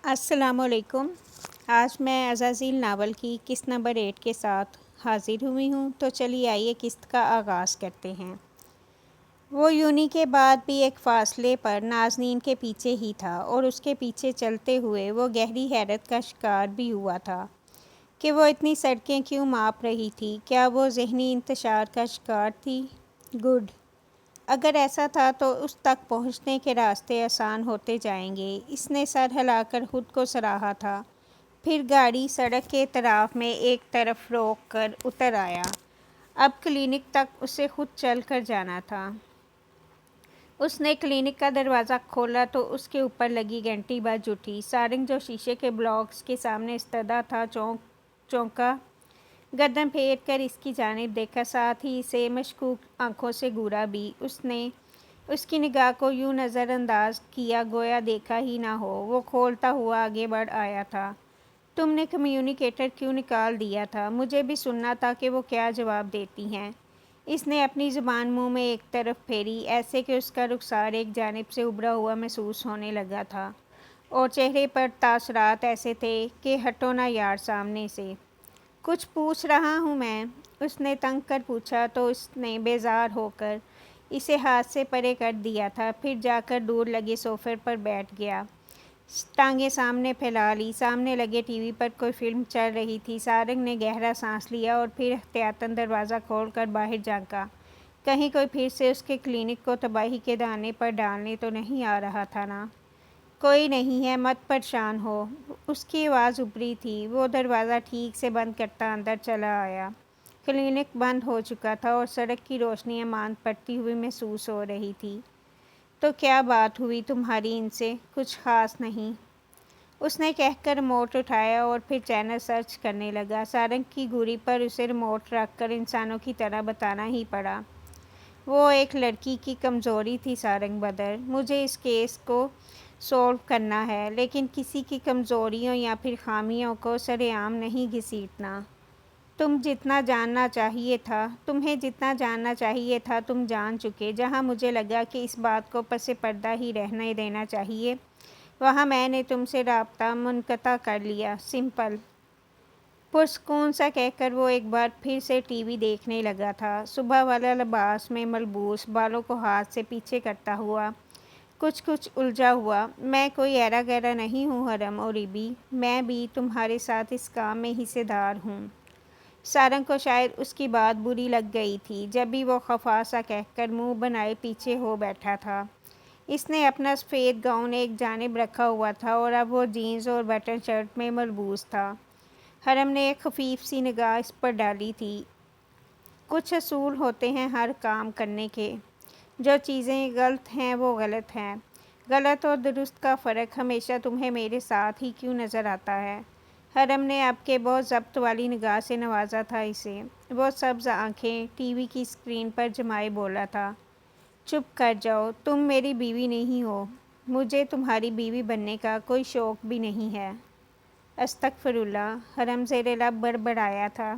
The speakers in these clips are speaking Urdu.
السلام علیکم۔ آج میں عزازیل ناول کی قسط نمبر 8 کے ساتھ حاضر ہوئی ہوں، تو چلیے آئیے قسط کا آغاز کرتے ہیں۔ وہ یونی کے بعد بھی ایک فاصلے پر نازنین کے پیچھے ہی تھا، اور اس کے پیچھے چلتے ہوئے وہ گہری حیرت کا شکار بھی ہوا تھا کہ وہ اتنی سڑکیں کیوں ماپ رہی تھی۔ کیا وہ ذہنی انتشار کا شکار تھی؟ گڈ! اگر ایسا تھا تو اس تک پہنچنے کے راستے آسان ہوتے جائیں گے۔ اس نے سر ہلا کر خود کو سراہا تھا، پھر گاڑی سڑک کے اطراف میں ایک طرف روک کر اتر آیا۔ اب کلینک تک اسے خود چل کر جانا تھا۔ اس نے کلینک کا دروازہ کھولا تو اس کے اوپر لگی گھنٹی بج اٹھی۔ سارنگ جو شیشے کے بلاکس کے سامنے ایستادہ تھا چونکا، گردن پھیر کر اس کی جانب دیکھا، ساتھ ہی اسے مشکوک آنکھوں سے گھورا بھی۔ اس نے اس کی نگاہ کو یوں نظر انداز کیا گویا دیکھا ہی نہ ہو۔ وہ کھولتا ہوا آگے بڑھ آیا تھا۔ تم نے کمیونیکیٹر کیوں نکال دیا تھا؟ مجھے بھی سننا تھا کہ وہ کیا جواب دیتی ہیں۔ اس نے اپنی زبان منہ میں ایک طرف پھیری، ایسے کہ اس کا رخسار ایک جانب سے ابھرا ہوا محسوس ہونے لگا تھا، اور چہرے پر تاثرات ایسے تھے کہ ہٹو نہ یار سامنے سے۔ کچھ پوچھ رہا ہوں میں؟ اس نے تنگ کر پوچھا تو اس نے بیزار ہو کر اسے ہاتھ سے پرے کر دیا تھا، پھر جا کر دور لگے صوفے پر بیٹھ گیا۔ ٹانگیں سامنے پھیلا لی۔ سامنے لگے ٹی وی پر کوئی فلم چل رہی تھی۔ سارنگ نے گہرا سانس لیا اور پھر احتیاطاً دروازہ کھول کر باہر جھانکا۔ کہیں کوئی پھر سے اس کے کلینک کو تباہی کے دہانے پر ڈالنے تو نہیں آ رہا تھا نا؟ کوئی نہیں ہے، مت پریشان ہو، اس کی آواز ابھری تھی۔ وہ دروازہ ٹھیک سے بند کرتا اندر چلا آیا۔ کلینک بند ہو چکا تھا اور سڑک کی روشنیاں ماند پڑتی ہوئی محسوس ہو رہی تھی۔ تو کیا بات ہوئی تمہاری ان سے؟ کچھ خاص نہیں، اس نے کہہ کر ریموٹ اٹھایا اور پھر چینل سرچ کرنے لگا۔ سارنگ کی گھوری پر اسے ریموٹ رکھ کر انسانوں کی طرح بتانا ہی پڑا۔ وہ ایک لڑکی کی کمزوری تھی سارنگ بدر، مجھے اس کیس کو سولو کرنا ہے، لیکن کسی کی کمزوریوں یا پھر خامیوں کو سر عام نہیں گھسیٹنا۔ تمہیں جتنا جاننا چاہیے تھا تم جان چکے۔ جہاں مجھے لگا کہ اس بات کو پس پردہ ہی رہنے دینا چاہیے، وہاں میں نے تم سے رابطہ منقطع کر لیا۔ سمپل۔ پرسکون سا کہہ کر وہ ایک بار پھر سے ٹی وی دیکھنے لگا تھا۔ صبح والا لباس میں ملبوس، بالوں کو ہاتھ سے پیچھے کرتا ہوا، کچھ الجھا ہوا۔ میں کوئی ایرا گیرا نہیں ہوں حرم اور ریبی، میں بھی تمہارے ساتھ اس کام میں حصہ دار ہوں۔ سارنگ کو شاید اس کی بات بری لگ گئی تھی، جبھی وہ خفا سا کہہ کر منہ بنائے پیچھے ہو بیٹھا تھا۔ اس نے اپنا سفید گاؤن ایک جانب رکھا ہوا تھا اور اب وہ جینز اور بٹن شرٹ میں ملبوس تھا۔ حرم نے ایک خفیف سی نگاہ اس پر ڈالی تھی۔ کچھ اصول ہوتے ہیں ہر کام کرنے کے، جو چیزیں غلط ہیں وہ غلط ہیں۔ غلط اور درست کا فرق ہمیشہ تمہیں میرے ساتھ ہی کیوں نظر آتا ہے؟ حرم نے اب کے بہت ضبط والی نگاہ سے نوازا تھا اسے۔ وہ سبز آنکھیں ٹی وی کی اسکرین پر جمائے بولا تھا، چپ کر جاؤ، تم میری بیوی نہیں ہو، مجھے تمہاری بیوی بننے کا کوئی شوق بھی نہیں ہے۔ استغفر اللہ، حرم زیر لب بڑبڑایا تھا،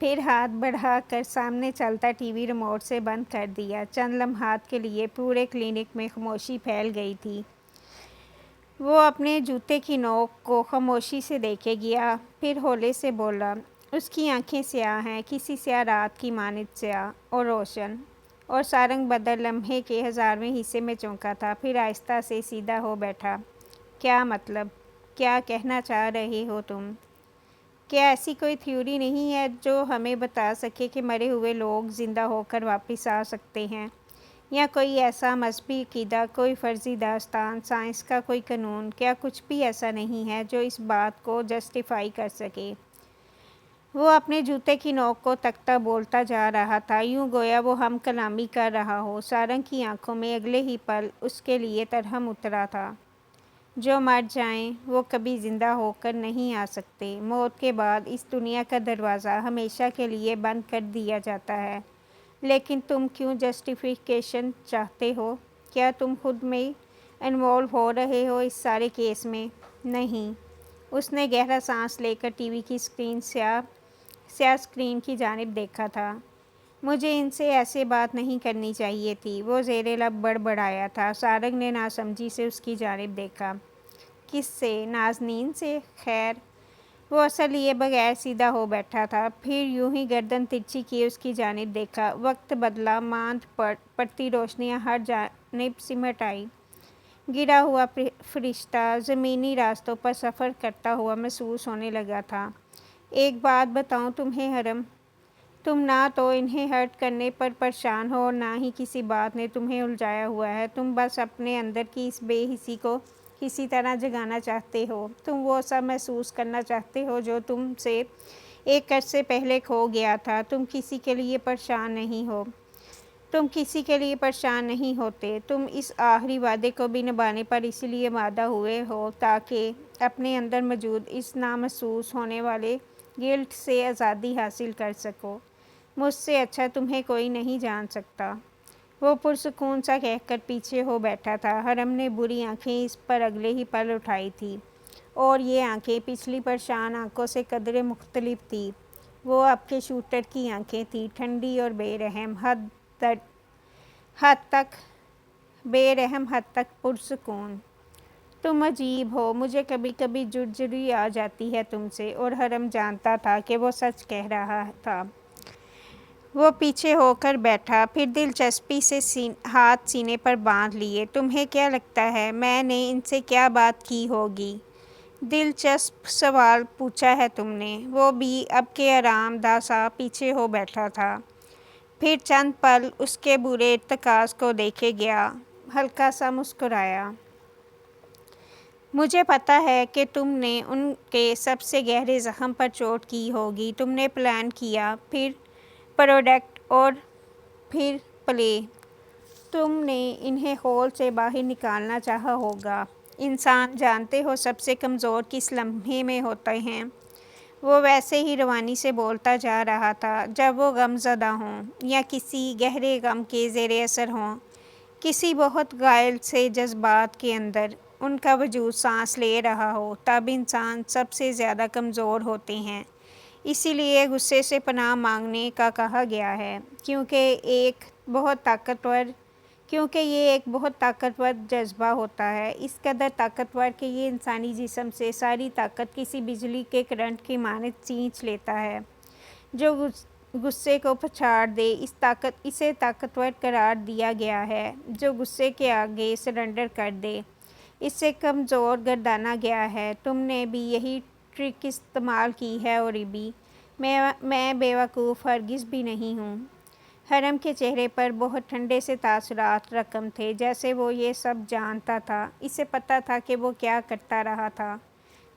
پھر ہاتھ بڑھا کر سامنے چلتا ٹی وی ریموٹ سے بند کر دیا۔ چند لمحات کے لیے پورے کلینک میں خاموشی پھیل گئی تھی۔ وہ اپنے جوتے کی نوک کو خاموشی سے دیکھے گیا، پھر ہولے سے بولا، اس کی آنکھیں سیاہ ہیں، کسی سیاہ رات کی مانند سیاہ اور روشن۔ اور سارنگ بدر لمحے کے 1000ویں حصے میں چونکا تھا، پھر آہستہ سے سیدھا ہو بیٹھا۔ کیا مطلب؟ کیا کہنا چاہ رہے ہو تم؟ کیا ایسی کوئی تھیوری نہیں ہے جو ہمیں بتا سکے کہ مرے ہوئے لوگ زندہ ہو کر واپس آ سکتے ہیں؟ یا کوئی ایسا مذہبی عقیدہ، کوئی فرضی داستان، سائنس کا کوئی قانون؟ کیا کچھ بھی ایسا نہیں ہے جو اس بات کو جسٹیفائی کر سکے؟ وہ اپنے جوتے کی نوک کو تکتا بولتا جا رہا تھا، یوں گویا وہ ہم کلامی کر رہا ہو۔ سارنگ کی آنکھوں میں اگلے ہی پل اس کے لیے ترہم اترا تھا۔ جو مر جائیں وہ کبھی زندہ ہو کر نہیں آ سکتے۔ موت کے بعد اس دنیا کا دروازہ ہمیشہ کے لیے بند کر دیا جاتا ہے۔ لیکن تم کیوں جسٹیفیکیشن چاہتے ہو؟ کیا تم خود میں انوالو ہو رہے ہو اس سارے کیس میں؟ نہیں۔ اس نے گہرا سانس لے کر ٹی وی کی سیاہ اسکرین کی جانب دیکھا تھا۔ مجھے ان سے ایسے بات نہیں کرنی چاہیے تھی، وہ زیر لب بڑبڑایا تھا۔ سارنگ نے ناسمجھی سے اس کی جانب دیکھا۔ کس سے؟ نازنین سے؟ خیر، وہ اصل لیے بغیر سیدھا ہو بیٹھا تھا، پھر یوں ہی گردن ترچھی کیے اس کی جانب دیکھا۔ وقت بدلا، ماند پڑتی روشنیاں ہر جانب سمٹ آئی۔ گرا ہوا فرشتہ زمینی راستوں پر سفر کرتا ہوا محسوس ہونے لگا تھا۔ ایک بات بتاؤں تمہیں حرم، تم نہ تو انہیں ہرٹ کرنے پر پریشان ہو اور نہ ہی کسی بات نے تمہیں الجھایا ہوا ہے۔ تم بس اپنے اندر کی اس بے حسی کو کسی طرح جگانا چاہتے ہو۔ تم وہ سب محسوس کرنا چاہتے ہو جو تم سے ایک عرصے پہلے کھو گیا تھا۔ تم کسی کے لیے پریشان نہیں ہو، تم کسی کے لیے پریشان نہیں ہوتے۔ تم اس آخری وعدے کو بھی نبھانے پر اسی لیے آمادہ ہوئے ہو تاکہ اپنے اندر موجود اس نامحسوس ہونے والے گلٹ سے آزادی حاصل کر سکو۔ مجھ سے اچھا تمہیں کوئی نہیں جان سکتا۔ وہ پرسکون سا کہہ کر پیچھے ہو بیٹھا تھا۔ حرم نے بری آنکھیں اس پر اگلے ہی پل اٹھائی تھی، اور یہ آنکھیں پچھلی پریشان آنکھوں سے قدرے مختلف تھیں۔ وہ اب کے شوٹر کی آنکھیں تھیں، ٹھنڈی اور بے رحم، حد تک پرسکون۔ تم عجیب ہو، مجھے کبھی کبھی جرجری آ جاتی ہے تم سے۔ اور حرم جانتا تھا کہ وہ سچ کہہ رہا تھا۔ وہ پیچھے ہو کر بیٹھا، پھر دلچسپی سے ہاتھ سینے پر باندھ لیے۔ تمہیں کیا لگتا ہے میں نے ان سے کیا بات کی ہوگی؟ دلچسپ سوال پوچھا ہے تم نے۔ وہ بھی اب کے آرام دہ سا پیچھے ہو بیٹھا تھا، پھر چند پل اس کے برے ارتکاز کو دیکھے گیا، ہلکا سا مسکرایا۔ مجھے پتہ ہے کہ تم نے ان کے سب سے گہرے زخم پر چوٹ کی ہوگی۔ تم نے پلان کیا، پھر پروڈکٹ اور پھر پلے۔ تم نے انہیں ہول سے باہر نکالنا چاہا ہوگا۔ انسان جانتے ہو سب سے کمزور کس لمحے میں ہوتے ہیں؟ وہ ویسے ہی روانی سے بولتا جا رہا تھا جب وہ غم زدہ ہوں یا کسی گہرے غم کے زیر اثر ہوں، کسی بہت غائل سے جذبات کے اندر ان کا وجود سانس لے رہا ہو، تب انسان سب سے زیادہ کمزور ہوتے ہیں۔ اسی لیے غصے سے پناہ مانگنے کا کہا گیا ہے، کیونکہ یہ ایک بہت طاقتور جذبہ ہوتا ہے، اس قدر طاقتور کہ یہ انسانی جسم سے ساری طاقت کسی بجلی کے کرنٹ کی مانند کھینچ لیتا ہے۔ جو غصے کو پچھاڑ دے، اسے طاقتور قرار دیا گیا ہے۔ جو غصے کے آگے سرنڈر کر دے، اسے کمزور گردانا گیا ہے۔ تم نے بھی یہی ٹرک استعمال کی ہے اوریبی۔ میں بیوقوف ہرگز بھی نہیں ہوں۔ حرم کے چہرے پر بہت ٹھنڈے سے تاثرات رقم تھے، جیسے وہ یہ سب جانتا تھا۔ اسے پتہ تھا کہ وہ کیا کرتا رہا تھا۔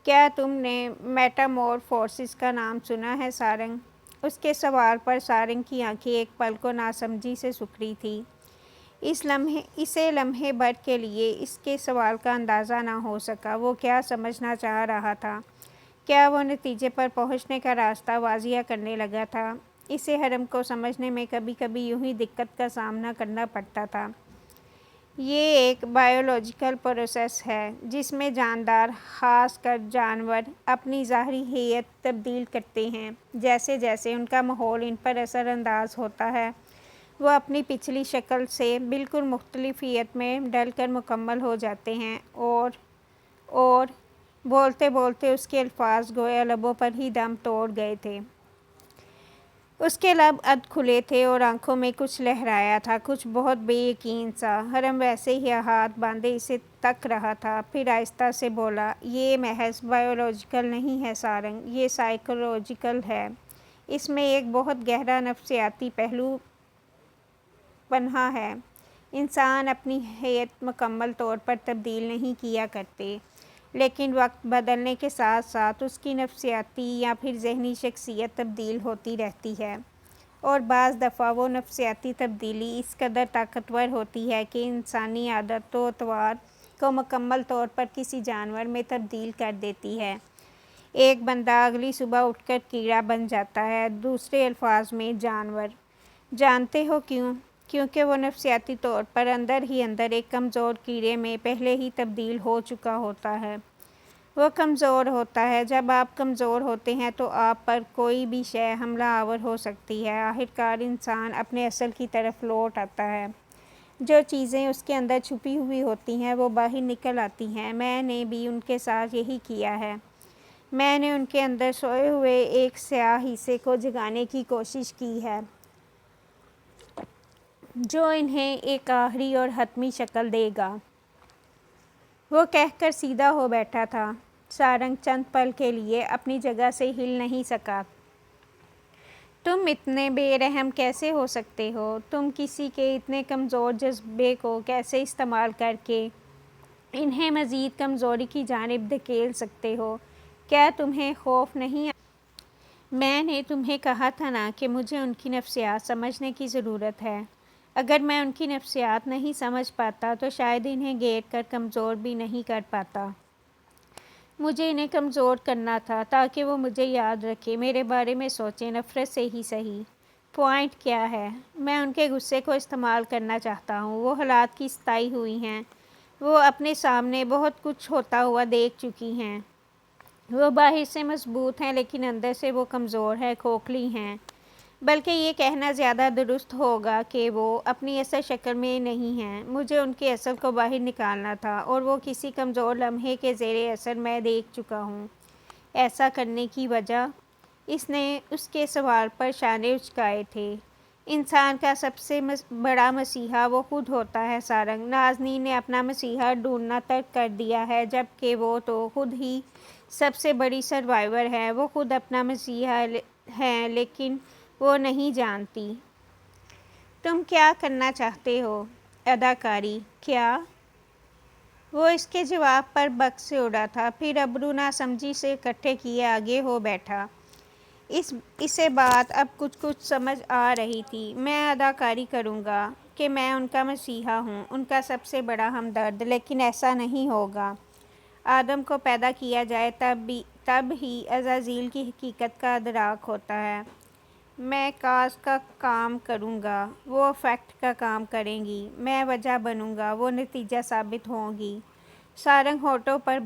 کیا تم نے میٹامورفوسس کا نام سنا ہے سارنگ؟ اس کے سوال پر سارنگ کی آنکھیں ایک پل کو ناسمجھی سے سکڑی تھیں۔ اسے لمحے بھر کے لیے اس کے سوال کا اندازہ نہ ہو سکا۔ وہ کیا سمجھنا چاہ رہا تھا؟ کیا وہ نتیجے پر پہنچنے کا راستہ واضح کرنے لگا تھا؟ اسے حرم کو سمجھنے میں کبھی کبھی یوں ہی دقت کا سامنا کرنا پڑتا تھا۔ یہ ایک بائیولوجیکل پروسیس ہے جس میں جاندار، خاص کر جانور، اپنی ظاہری ہیئت تبدیل کرتے ہیں۔ جیسے جیسے ان کا ماحول ان پر اثر انداز ہوتا ہے، وہ اپنی پچھلی شکل سے بالکل مختلف ہیئت میں ڈھل کر مکمل ہو جاتے ہیں۔ اور بولتے بولتے اس کے الفاظ گویا لبوں پر ہی دم توڑ گئے تھے۔ اس کے لب اد کھلے تھے اور آنکھوں میں کچھ لہرایا تھا، کچھ بہت بے یقین سا۔ حرم ویسے ہی ہاتھ باندھے اسے تک رہا تھا، پھر آہستہ سے بولا، یہ محض بائیولوجیکل نہیں ہے سارنگ، یہ سائیکولوجیکل ہے۔ اس میں ایک بہت گہرا نفسیاتی پہلو پنہاں ہے۔ انسان اپنی ہیئت مکمل طور پر تبدیل نہیں کیا کرتے، لیکن وقت بدلنے کے ساتھ ساتھ اس کی نفسیاتی یا پھر ذہنی شخصیت تبدیل ہوتی رہتی ہے، اور بعض دفعہ وہ نفسیاتی تبدیلی اس قدر طاقتور ہوتی ہے کہ انسانی عادت و اطوار کو مکمل طور پر کسی جانور میں تبدیل کر دیتی ہے۔ ایک بندہ اگلی صبح اٹھ کر کیڑا بن جاتا ہے، دوسرے الفاظ میں جانور۔ جانتے ہو کیوں؟ کیونکہ وہ نفسیاتی طور پر اندر ہی اندر ایک کمزور کیڑے میں پہلے ہی تبدیل ہو چکا ہوتا ہے۔ وہ کمزور ہوتا ہے۔ جب آپ کمزور ہوتے ہیں تو آپ پر کوئی بھی شے حملہ آور ہو سکتی ہے۔ آخرکار انسان اپنے اصل کی طرف لوٹ آتا ہے۔ جو چیزیں اس کے اندر چھپی ہوئی ہوتی ہیں وہ باہر نکل آتی ہیں۔ میں نے بھی ان کے ساتھ یہی کیا ہے۔ میں نے ان کے اندر سوئے ہوئے ایک سیاہ حصے کو جگانے کی کوشش کی ہے جو انہیں ایک آخری اور حتمی شکل دے گا۔ وہ کہہ کر سیدھا ہو بیٹھا تھا۔ سارنگ چند پل کے لیے اپنی جگہ سے ہل نہیں سکا۔ تم اتنے بے رحم کیسے ہو سکتے ہو؟ تم کسی کے اتنے کمزور جذبے کو کیسے استعمال کر کے انہیں مزید کمزوری کی جانب دھکیل سکتے ہو؟ کیا تمہیں خوف نہیں آتا؟ میں نے تمہیں کہا تھا نا کہ مجھے ان کی نفسیات سمجھنے کی ضرورت ہے۔ اگر میں ان کی نفسیات نہیں سمجھ پاتا تو شاید انہیں گھیر کر کمزور بھی نہیں کر پاتا۔ مجھے انہیں کمزور کرنا تھا تاکہ وہ مجھے یاد رکھیں، میرے بارے میں سوچیں، نفرت سے ہی صحیح۔ پوائنٹ کیا ہے؟ میں ان کے غصے کو استعمال کرنا چاہتا ہوں۔ وہ حالات کی ستائی ہوئی ہیں۔ وہ اپنے سامنے بہت کچھ ہوتا ہوا دیکھ چکی ہیں۔ وہ باہر سے مضبوط ہیں لیکن اندر سے وہ کمزور ہیں، کھوکھلی ہیں۔ بلکہ یہ کہنا زیادہ درست ہوگا کہ وہ اپنی اصل شکل میں نہیں ہیں۔ مجھے ان کے اصل کو باہر نکالنا تھا اور وہ کسی کمزور لمحے کے زیر اثر میں دیکھ چکا ہوں۔ ایسا کرنے کی وجہ؟ اس نے اس کے سوال پر شانے اچکائے تھے۔ انسان کا سب سے بڑا مسیحا وہ خود ہوتا ہے سارنگ۔ نازنین نے اپنا مسیحا ڈھونڈنا ترک کر دیا ہے جبکہ وہ تو خود ہی سب سے بڑی سروائیور ہے۔ وہ خود اپنا مسیحا ہے لیکن وہ نہیں جانتی۔ تم کیا کرنا چاہتے ہو؟ اداکاری؟ کیا؟ وہ اس کے جواب پر بک سے اڑا تھا، پھر ابرو ناسمجھی سے اکٹھے کیے آگے ہو بیٹھا۔ اسے بات اب کچھ سمجھ آ رہی تھی۔ میں اداکاری کروں گا کہ میں ان کا مسیحا ہوں، ان کا سب سے بڑا ہمدرد، لیکن ایسا نہیں ہوگا۔ آدم کو پیدا کیا جائے تب ہی عزازیل کی حقیقت کا ادراک ہوتا ہے۔ میں کاز کا کام کروں گا، وہ افیکٹ کا کام کریں گی۔ میں وجہ بنوں گا، وہ نتیجہ ثابت ہوں گی۔ سارنگ ہونٹوں پر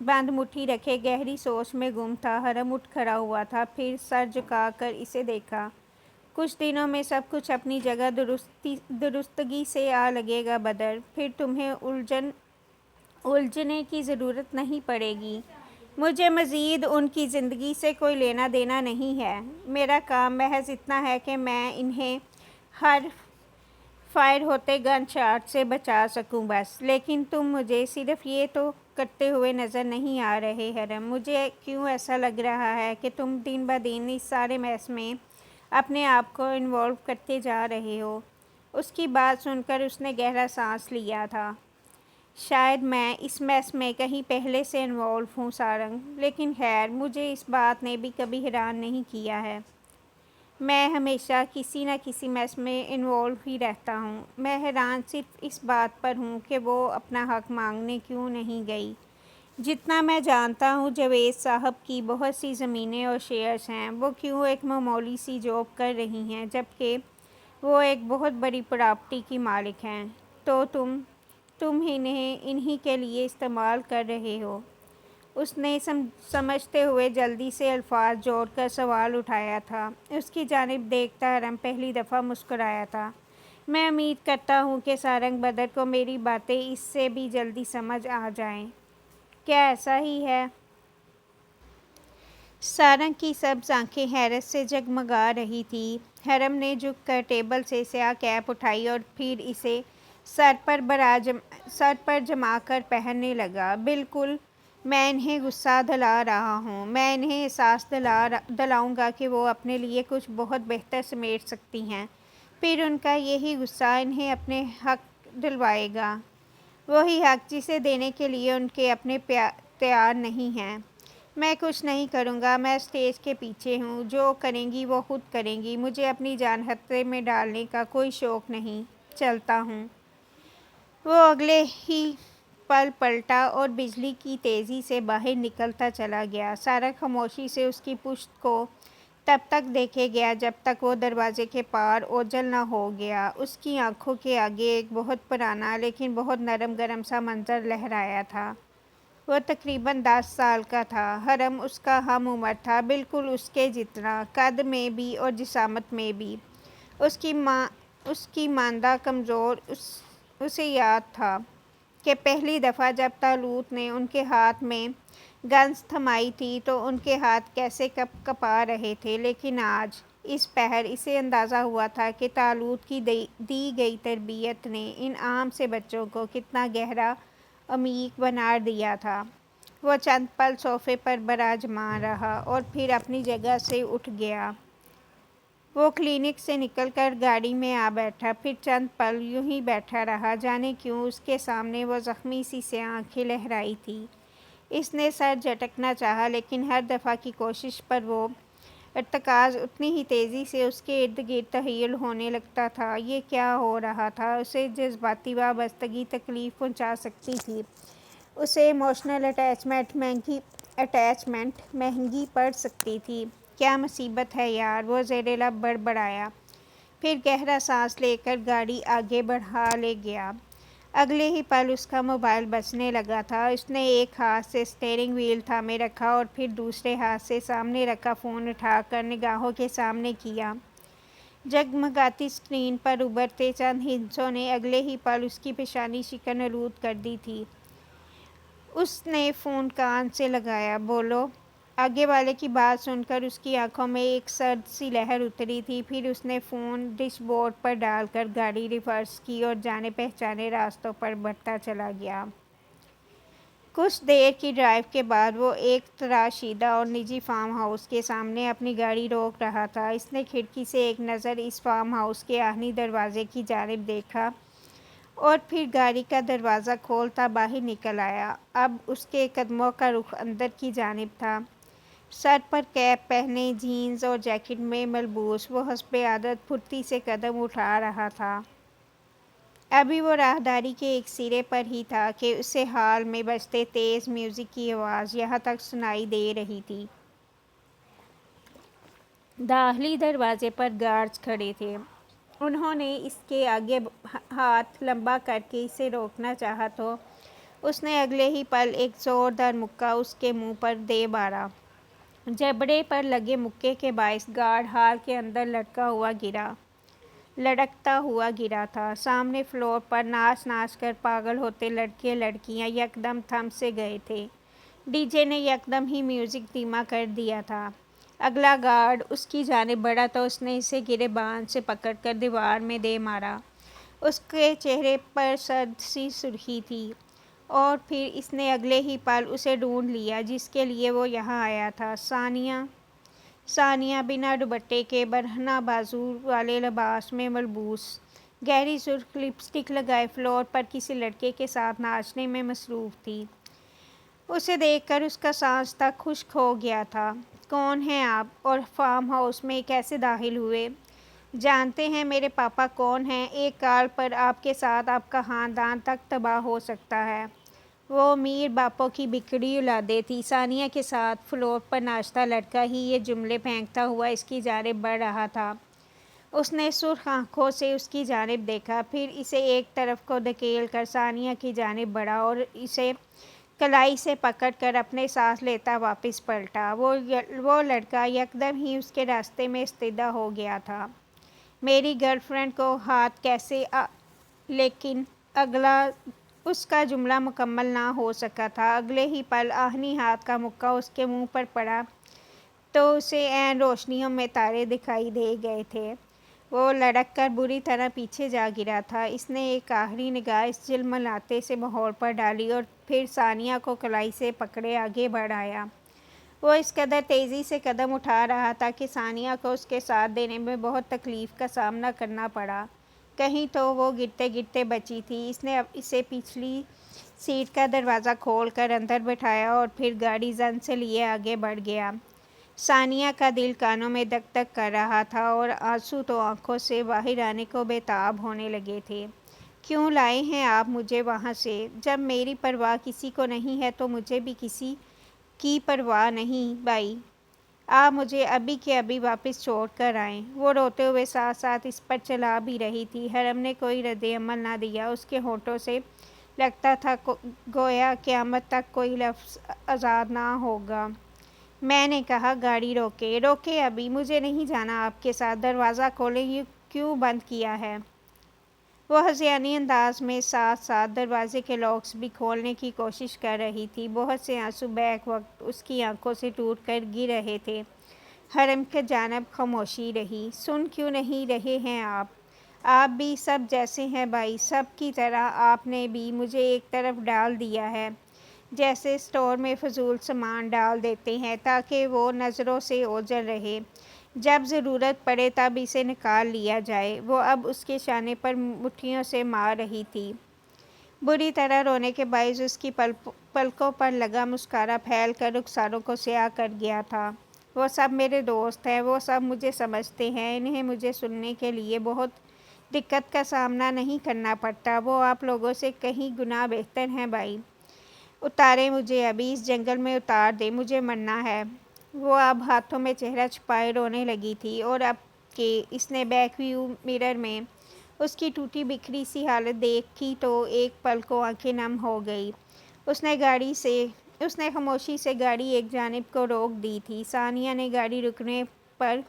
بند مٹھی رکھے گہری سوچ میں گم تھا۔ حرم اٹھ کھڑا ہوا تھا، پھر سر جھکا کر اسے دیکھا۔ کچھ دنوں میں سب کچھ اپنی جگہ درستگی سے آ لگے گا بدر، پھر تمہیں الجھنے کی ضرورت نہیں پڑے گی۔ مجھے مزید ان کی زندگی سے کوئی لینا دینا نہیں ہے۔ میرا کام محض اتنا ہے کہ میں انہیں ہر فائر ہوتے گن شاٹ سے بچا سکوں بس۔ لیکن تم مجھے صرف یہ تو کرتے ہوئے نظر نہیں آ رہے حرم۔ مجھے کیوں ایسا لگ رہا ہے کہ تم دن بدن اس سارے میس میں اپنے آپ کو انوالو کرتے جا رہے ہو۔ اس کی بات سن کر اس نے گہرا سانس لیا تھا۔ شاید میں اس میس میں کہیں پہلے سے انوالو ہوں سارنگ، لیکن خیر مجھے اس بات نے بھی کبھی حیران نہیں کیا ہے۔ میں ہمیشہ کسی نہ کسی میس میں انوالو ہی رہتا ہوں۔ میں حیران صرف اس بات پر ہوں کہ وہ اپنا حق مانگنے کیوں نہیں گئی۔ جتنا میں جانتا ہوں جاوید صاحب کی بہت سی زمینیں اور شیئرز ہیں۔ وہ کیوں ایک معمولی سی جاب کر رہی ہیں جبکہ وہ ایک بہت بڑی پراپرٹی کی مالک ہیں؟ تو تم انہی کے لیے استعمال کر رہے ہو؟ اس نے سمجھتے ہوئے جلدی سے الفاظ جوڑ کر سوال اٹھایا تھا۔ اس کی جانب دیکھتا حرم پہلی دفعہ مسکرایا تھا۔ میں امید کرتا ہوں کہ سارنگ بدر کو میری باتیں اس سے بھی جلدی سمجھ آ جائیں۔ کیا ایسا ہی ہے؟ سارنگ کی سبز آنکھیں حیرت سے جگمگا رہی تھیں۔ حرم نے جھک کر ٹیبل سے سیاہ کیپ اٹھائی اور پھر اسے سر پر جما کر پہننے لگا۔ بالکل، میں انہیں غصہ دلا رہا ہوں۔ میں انہیں احساس دلاؤں گا کہ وہ اپنے لیے کچھ بہت بہتر سمیٹ سکتی ہیں، پھر ان کا یہی غصہ انہیں اپنے حق دلوائے گا، وہی حق جسے دینے کے لیے ان کے اپنے تیار نہیں ہیں۔ میں کچھ نہیں کروں گا، میں اسٹیج کے پیچھے ہوں۔ جو کریں گی وہ خود کریں گی، مجھے اپنی جان خطرے میں ڈالنے کا کوئی شوق نہیں۔ چلتا ہوں۔ وہ اگلے ہی پل پلٹا اور بجلی کی تیزی سے باہر نکلتا چلا گیا۔ سارنگ خاموشی سے اس کی پشت کو تب تک دیکھے گیا جب تک وہ دروازے کے پار اوجھل نہ ہو گیا۔ اس کی آنکھوں کے آگے ایک بہت پرانا لیکن بہت نرم گرم سا منظر لہرایا تھا۔ وہ تقریباً 10 سال کا تھا۔ حرم اس کا ہم عمر تھا، بالکل اس کے جتنا، قد میں بھی اور جسامت میں بھی۔ اس کی اس کی ماندہ کمزور اسے یاد تھا کہ پہلی دفعہ جب طالوت نے ان کے ہاتھ میں گنز تھمائی تھی تو ان کے ہاتھ کیسے کپ کپا رہے تھے، لیکن آج اس پہر اسے اندازہ ہوا تھا کہ طالوت کی دی گئی تربیت نے ان عام سے بچوں کو کتنا گہرا عمیق بنا دیا تھا۔ وہ چند پل صوفے پر براجمان رہا اور پھر اپنی جگہ سے اٹھ گیا۔ وہ کلینک سے نکل کر گاڑی میں آ بیٹھا، پھر چند پل یوں ہی بیٹھا رہا۔ جانے کیوں اس کے سامنے وہ زخمی سی سیاہ آنکھیں لہرائی تھیں۔ اس نے سر جھٹکنا چاہا، لیکن ہر دفعہ کی کوشش پر وہ ارتکاز اتنی ہی تیزی سے اس کے ارد گرد تحول ہونے لگتا تھا۔ یہ کیا ہو رہا تھا؟ اسے جذباتی وابستگی تکلیف پہنچا سکتی تھی، اسے ایموشنل اٹیچمنٹ مہنگی پڑ سکتی تھی۔ کیا مصیبت ہے یار، وہ زیر لب بڑبڑایا، پھر گہرا سانس لے کر گاڑی آگے بڑھا لے گیا۔ اگلے ہی پل اس کا موبائل بجنے لگا تھا۔ اس نے ایک ہاتھ سے اسٹیئرنگ وہیل تھامے رکھا اور پھر دوسرے ہاتھ سے سامنے رکھا فون اٹھا کر نگاہوں کے سامنے کیا۔ جگمگاتی اسکرین پر ابھرتے چند ہندسوں نے اگلے ہی پل اس کی پیشانی شکن آلود کر دی تھی۔ اس نے فون کان سے لگایا۔ بولو۔ آگے والے کی بات سن کر اس کی آنکھوں میں ایک سرد سی لہر اتری تھی، پھر اس نے فون ڈیش بورڈ پر ڈال کر گاڑی ریورس کی اور جانے پہچانے راستوں پر بڑھتا چلا گیا۔ کچھ دیر کی ڈرائیو کے بعد وہ ایک تراشیدہ اور نجی فارم ہاؤس کے سامنے اپنی گاڑی روک رہا تھا۔ اس نے کھڑکی سے ایک نظر اس فارم ہاؤس کے آہنی دروازے کی جانب دیکھا اور پھر گاڑی کا دروازہ کھولتا باہر نکل آیا۔ اب اس کے قدموں کا رخ اندر کی جانب تھا۔ سر پر کیپ پہنے، جینز اور جیکٹ میں ملبوس، وہ حسب عادت پھرتی سے قدم اٹھا رہا تھا۔ ابھی وہ راہداری کے ایک سرے پر ہی تھا کہ اسے ہال میں بجتے تیز میوزک کی آواز یہاں تک سنائی دے رہی تھی۔ داخلی دروازے پر گارڈز کھڑے تھے۔ انہوں نے اس کے آگے ہاتھ لمبا کر کے اسے روکنا چاہا تو اس نے اگلے ہی پل ایک زوردار مکہ اس کے منہ پر دے مارا۔ جبڑے پر لگے مکے کے باعث گارڈ ہال کے اندر لڑکتا ہوا گرا تھا۔ سامنے فلور پر ناچ ناچ کر پاگل ہوتے لڑکے لڑکیاں یکدم تھم سے گئے تھے۔ ڈی جے نے یکدم ہی میوزک دھیما کر دیا تھا۔ اگلا گارڈ اس کی جانب بڑھا تو اس نے اسے گریبان سے پکڑ کر دیوار میں دے مارا۔ اس کے چہرے پر سرد سی سرخی تھی اور پھر اس نے اگلے ہی پل اسے ڈھونڈ لیا جس کے لیے وہ یہاں آیا تھا۔ ثانیہ بنا دوپٹے کے برہنہ بازو والے لباس میں ملبوس، گہری سرخ لپسٹک لگائے فلور پر کسی لڑکے کے ساتھ ناچنے میں مصروف تھی۔ اسے دیکھ کر اس کا سانس تک خشک ہو گیا تھا۔ کون ہیں آپ اور فارم ہاؤس میں کیسے داخل ہوئے؟ جانتے ہیں میرے پاپا کون ہیں؟ ایک کال پر آپ کے ساتھ آپ کا خاندان تک تباہ ہو سکتا ہے۔ وہ امیر باپوں کی بگڑی اولادیں تھیں۔ ثانیہ کے ساتھ فلور پر ناچتا لڑکا ہی یہ جملے پھینکتا ہوا اس کی جانب بڑھ رہا تھا۔ اس نے سرخ آنکھوں سے اس کی جانب دیکھا، پھر اسے ایک طرف کو دھکیل کر ثانیہ کی جانب بڑھا اور اسے کلائی سے پکڑ کر اپنے سانس لیتا واپس پلٹا۔ وہ لڑکا یکدم ہی اس کے راستے میں استدعا ہو گیا تھا۔ میری گرل فرینڈ کو ہاتھ کیسے لیکن اگلا اس کا جملہ مکمل نہ ہو سکا تھا۔ اگلے ہی پل آہنی ہاتھ کا مکہ اس کے منہ پر پڑا تو اسے عین روشنیوں میں تارے دکھائی دے گئے تھے۔ وہ لڑک کر بری طرح پیچھے جا گرا تھا۔ اس نے ایک آخری نگاہ اس جھلملاتے سے ماحول پر ڈالی اور پھر ثانیہ کو کلائی سے پکڑے آگے بڑھ آیا۔ وہ اس قدر تیزی سے قدم اٹھا رہا تھا کہ ثانیہ کو اس کے ساتھ دینے میں بہت تکلیف کا سامنا کرنا پڑا۔ کہیں تو وہ گرتے گرتے بچی تھی۔ اس نے اسے پچھلی سیٹ کا دروازہ کھول کر اندر بٹھایا اور پھر گاڑی زن سے لیے آگے بڑھ گیا۔ ثانیہ کا دل کانوں میں دک دک کر رہا تھا اور آنسو تو آنکھوں سے باہر آنے کو بے تاب ہونے لگے تھے۔ کیوں لائے ہیں آپ مجھے وہاں سے؟ جب میری پرواہ کسی کو نہیں ہے تو مجھے بھی کسی کی پرواہ نہیں بھائی۔ آپ مجھے ابھی کے ابھی واپس چھوڑ کر آئیں۔ وہ روتے ہوئے ساتھ ساتھ اس پر چلا بھی رہی تھی۔ حرم نے کوئی رد عمل نہ دیا۔ اس کے ہونٹوں سے لگتا تھا گویا قیامت تک کوئی لفظ آزاد نہ ہوگا۔ میں نے کہا گاڑی روکے ابھی، مجھے نہیں جانا آپ کے ساتھ۔ دروازہ کھولیں، یہ کیوں بند کیا ہے؟ وہ ہذیانی انداز میں ساتھ ساتھ دروازے کے لاکس بھی کھولنے کی کوشش کر رہی تھی۔ بہت سے آنسو بیک وقت اس کی آنکھوں سے ٹوٹ کر گر رہے تھے۔ حرم کی جانب خاموشی رہی۔ سن کیوں نہیں رہے ہیں آپ بھی سب جیسے ہیں بھائی، سب کی طرح آپ نے بھی مجھے ایک طرف ڈال دیا ہے، جیسے اسٹور میں فضول سامان ڈال دیتے ہیں تاکہ وہ نظروں سے اوجھل رہے، جب ضرورت پڑے تب اسے نکال لیا جائے۔ وہ اب اس کے شانے پر مٹھیوں سے مار رہی تھی۔ بری طرح رونے کے باعث اس کی پلکوں پر لگا مسکارا پھیل کر رخساروں کو سیاہ کر گیا تھا۔ وہ سب میرے دوست ہیں، وہ سب مجھے سمجھتے ہیں، انہیں مجھے سننے کے لیے بہت دقت کا سامنا نہیں کرنا پڑتا۔ وہ آپ لوگوں سے کہیں گنا بہتر ہیں بھائی۔ اتارے مجھے ابھی، اس جنگل میں اتار دے، مجھے مرنا ہے۔ وہ اب ہاتھوں میں چہرہ چھپائے رونے لگی تھی، اور اب کہ اس نے بیک ویو مرر میں اس کی ٹوٹی بکھری سی حالت دیکھی تو ایک پل کو آنکھیں نم ہو گئی۔ اس نے خاموشی سے گاڑی ایک جانب کو روک دی تھی۔ ثانیہ نے گاڑی رکنے پر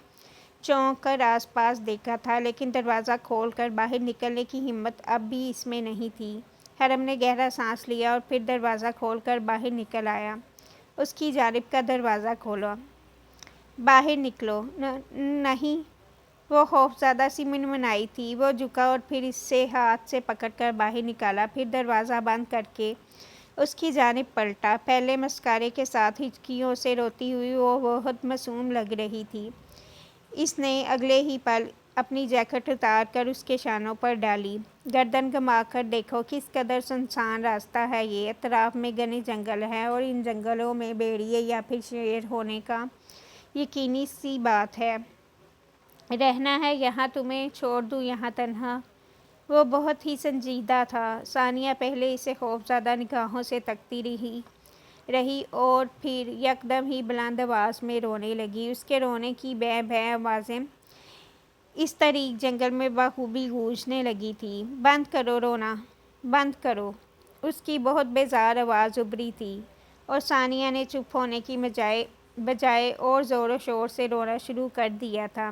چونک کر آس پاس دیکھا تھا، لیکن دروازہ کھول کر باہر نکلنے کی ہمت اب بھی اس میں نہیں تھی۔ حرم نے گہرا سانس لیا اور پھر دروازہ کھول کر باہر نکل آیا۔ اس کی جانب کا دروازہ کھولا۔ باہر نکلو۔ نہیں، وہ خوفزدہ سی منمنائی تھی۔ وہ جھکا اور پھر اسے ہاتھ سے پکڑ کر باہر نکالا، پھر دروازہ بند کر کے اس کی جانب پلٹا۔ پہلے مسکرے کے ساتھ ہچکیوں سے روتی ہوئی وہ بہت معصوم لگ رہی تھی۔ اس نے اگلے ہی پل اپنی جیکٹ اتار کر اس کے شانوں پر ڈالی۔ گردن گھما کر دیکھو، کس قدر سنسان راستہ ہے یہ، اطراف میں گھنے جنگل ہیں اور ان جنگلوں میں بھیڑیے یا پھر شیر ہونے کا یقینی سی بات ہے۔ رہنا ہے یہاں، تمہیں چھوڑ دوں یہاں تنہا؟ وہ بہت ہی سنجیدہ تھا۔ ثانیہ پہلے اسے خوفزدہ نگاہوں سے تکتی رہی اور پھر یکدم ہی بلند آواز میں رونے لگی۔ اس کے رونے کی بیں بیں آوازیں اس طریق جنگل میں بخوبی گونجنے لگی تھی۔ بند کرو رونا، بند کرو، اس کی بہت بیزار آواز ابھری تھی، اور ثانیہ نے چپ ہونے کی بجائے اور زور و شور سے رونا شروع کر دیا تھا۔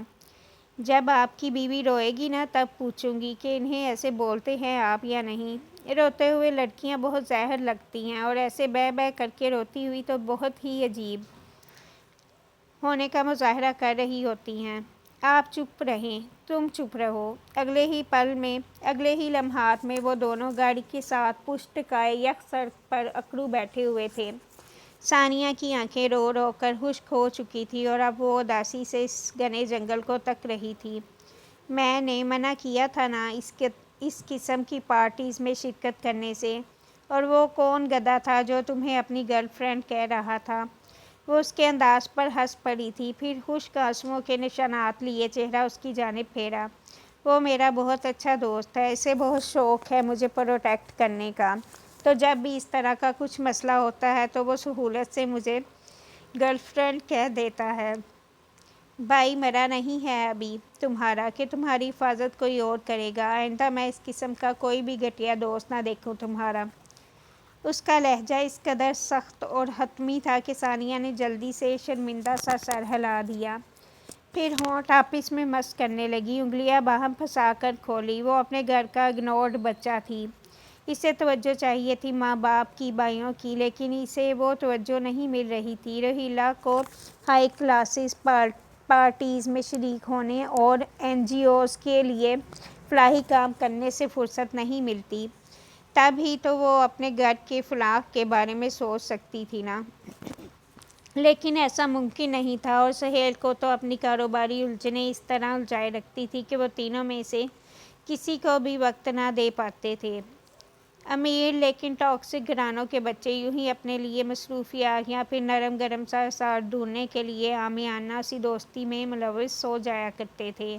جب آپ کی بیوی روئے گی نا، تب پوچھوں گی کہ انہیں ایسے بولتے ہیں آپ یا نہیں۔ روتے ہوئے لڑکیاں بہت زہر لگتی ہیں، اور ایسے بے بے کر کے روتی ہوئی تو بہت ہی عجیب ہونے کا مظاہرہ کر رہی ہوتی ہیں۔ آپ چپ رہیں، تم چپ رہو۔ اگلے ہی لمحات میں وہ دونوں گاڑی کے ساتھ پشت ٹکائے یک سڑک پر اکڑو بیٹھے ہوئے تھے۔ ثانیہ کی آنکھیں رو رو کر خشک ہو چکی تھیں اور اب وہ اداسی سے اس گھنے جنگل کو تک رہی تھی۔ میں نے منع کیا تھا نا اس قسم کی پارٹیز میں شرکت کرنے سے، اور وہ کون گدھا تھا جو تمہیں اپنی گرل فرینڈ کہہ رہا تھا؟ وہ اس کے انداز پر ہنس پڑی تھی، پھر خشک آنسوؤں کے نشانات لیے چہرہ اس کی جانب پھیرا۔ وہ میرا بہت اچھا دوست ہے، اسے بہت شوق ہے مجھے پروٹیکٹ کرنے کا، تو جب بھی اس طرح کا کچھ مسئلہ ہوتا ہے تو وہ سہولت سے مجھے گرل فرینڈ کہہ دیتا ہے۔ بھائی مرا نہیں ہے ابھی تمہارا کہ تمہاری حفاظت کوئی اور کرے گا۔ آئندہ میں اس قسم کا کوئی بھی گھٹیا دوست نہ دیکھوں تمہارا۔ اس کا لہجہ اس قدر سخت اور حتمی تھا کہ ثانیہ نے جلدی سے شرمندہ سا سر ہلا دیا، پھر ہونٹ آپس میں مس کرنے لگی، انگلیاں باہم پھنسا کر کھولی۔ وہ اپنے گھر کا اگنورڈ بچہ تھی، اسے توجہ چاہیے تھی ماں باپ کی، بھائیوں کی، لیکن اسے وہ توجہ نہیں مل رہی تھی۔ روہیلا کو ہائی کلاسز پارٹیز میں شریک ہونے اور این جی اوز کے لیے فلاحی کام کرنے سے فرصت نہیں ملتی، تب ہی تو وہ اپنے گھر کے فلاح کے بارے میں سوچ سکتی تھی نا۔ لیکن ایسا ممکن نہیں تھا، اور سہیل کو تو اپنی کاروباری الجھنیں اس طرح الجھائے رکھتی تھی کہ وہ تینوں میں سے کسی کو بھی وقت نہ دے پاتے تھے۔ امیر لیکن ٹاکسک گھرانوں کے بچے یوں ہی اپنے لیے مصروفیات یا پھر نرم گرم سا ساتھ ڈھونڈنے کے لیے عامیانہ سی دوستی میں ملوث ہو جایا کرتے تھے۔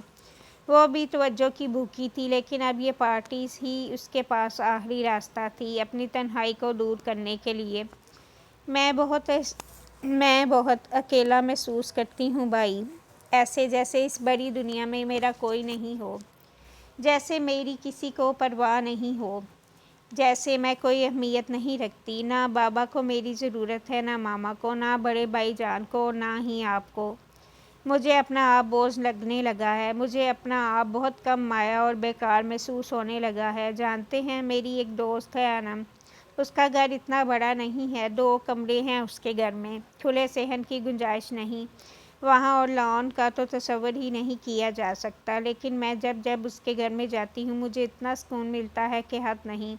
وہ بھی توجہ کی بھوکی تھی، لیکن اب یہ پارٹیز ہی اس کے پاس آخری راستہ تھی اپنی تنہائی کو دور کرنے کے لیے۔ میں بہت اکیلا محسوس کرتی ہوں بھائی، ایسے جیسے اس بڑی دنیا میں میرا کوئی نہیں ہو، جیسے میری کسی کو پرواہ نہیں ہو، جیسے میں کوئی اہمیت نہیں رکھتی، نہ بابا کو میری ضرورت ہے، نہ ماما کو، نہ بڑے بھائی جان کو، نہ ہی آپ کو۔ مجھے اپنا آپ بوجھ لگنے لگا ہے، مجھے اپنا آپ بہت کم مایا اور بیکار محسوس ہونے لگا ہے۔ جانتے ہیں، میری ایک دوست ہے انم، اس کا گھر اتنا بڑا نہیں ہے، 2 کمرے ہیں اس کے گھر میں، کھلے صحن کی گنجائش نہیں وہاں، اور لان کا تو تصور ہی نہیں کیا جا سکتا، لیکن میں جب اس کے گھر میں جاتی ہوں مجھے اتنا سکون ملتا ہے کہ حد نہیں۔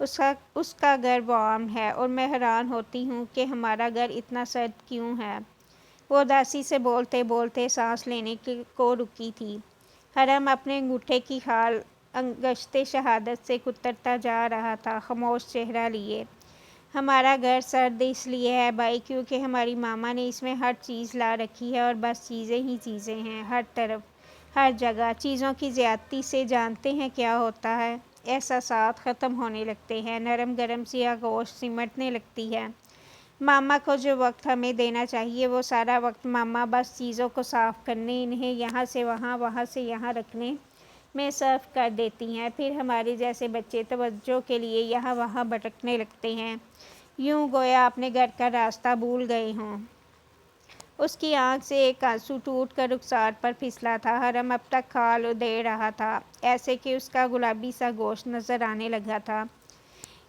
اس کا گھر وارم ہے اور میں حیران ہوتی ہوں کہ ہمارا گھر اتنا سرد کیوں ہے۔ وہ اداسی سے بولتے بولتے سانس لینے کو رکی تھی۔ حرم اپنے انگوٹھے کی خال انگشت شہادت سے کترتا جا رہا تھا، خاموش چہرہ لیے۔ ہمارا گھر سرد اس لیے ہے بھائی کیونکہ ہماری ماما نے اس میں ہر چیز لا رکھی ہے، اور بس چیزیں ہی چیزیں ہیں، ہر طرف، ہر جگہ چیزوں کی زیادتی سے جانتے ہیں کیا ہوتا ہے؟ احساسات ختم ہونے لگتے ہیں، نرم گرم سی آغوش سمٹنے لگتی ہے۔ ماما کو جو وقت ہمیں دینا چاہیے وہ سارا وقت ماما بس چیزوں کو صاف کرنے، انہیں یہاں سے وہاں، وہاں سے یہاں رکھنے میں صرف کر دیتی ہیں، پھر ہمارے جیسے بچے توجہ کے لیے یہاں وہاں بھٹکنے لگتے ہیں، یوں گویا اپنے گھر کا راستہ بھول گئے ہوں۔ اس کی آنکھ سے ایک آنسو ٹوٹ کر رخسار پر پھسلا تھا۔ حرم اب تک کھال ادھیڑ رہا تھا، ایسے کہ اس کا گلابی سا گوشت نظر آنے لگا تھا۔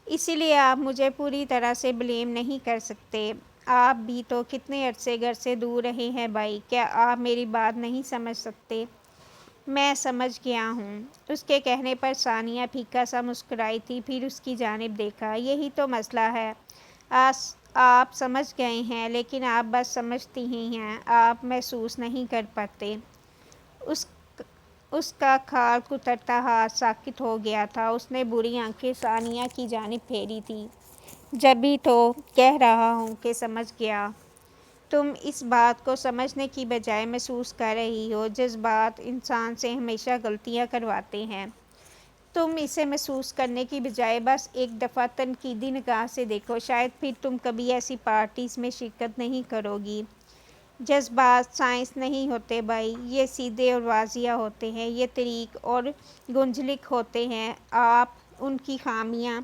اسی لیے آپ مجھے پوری طرح سے بلیم نہیں کر سکتے، آپ بھی تو کتنے عرصے گھر سے دور رہے ہیں بھائی، کیا آپ میری بات نہیں سمجھ سکتے؟ میں سمجھ گیا ہوں۔ اس کے کہنے پر ثانیہ پھیکا سا مسکرائی تھی، پھر اس کی جانب دیکھا۔ یہی تو مسئلہ ہے، آپ سمجھ گئے ہیں لیکن آپ بس سمجھتی ہی ہیں، آپ محسوس نہیں کر پاتے۔ اس کا کھال کترتا ہاتھ ساکت ہو گیا تھا، اس نے بری آنکھیں ثانیہ کی جانب پھیری تھیں۔ جبھی تو کہہ رہا ہوں کہ سمجھ گیا۔ تم اس بات کو سمجھنے کی بجائے محسوس کر رہی ہو، جذبات انسان سے ہمیشہ غلطیاں کرواتے ہیں۔ تم اسے محسوس کرنے کی بجائے بس ایک دفعہ تنقیدی نگاہ سے دیکھو، شاید پھر تم کبھی ایسی پارٹیز میں شرکت نہیں کرو گی۔ جذبات سائنس نہیں ہوتے بھائی، یہ سیدھے اور واضح ہوتے ہیں، یہ طریق اور گنجلک ہوتے ہیں، آپ ان کی خامیاں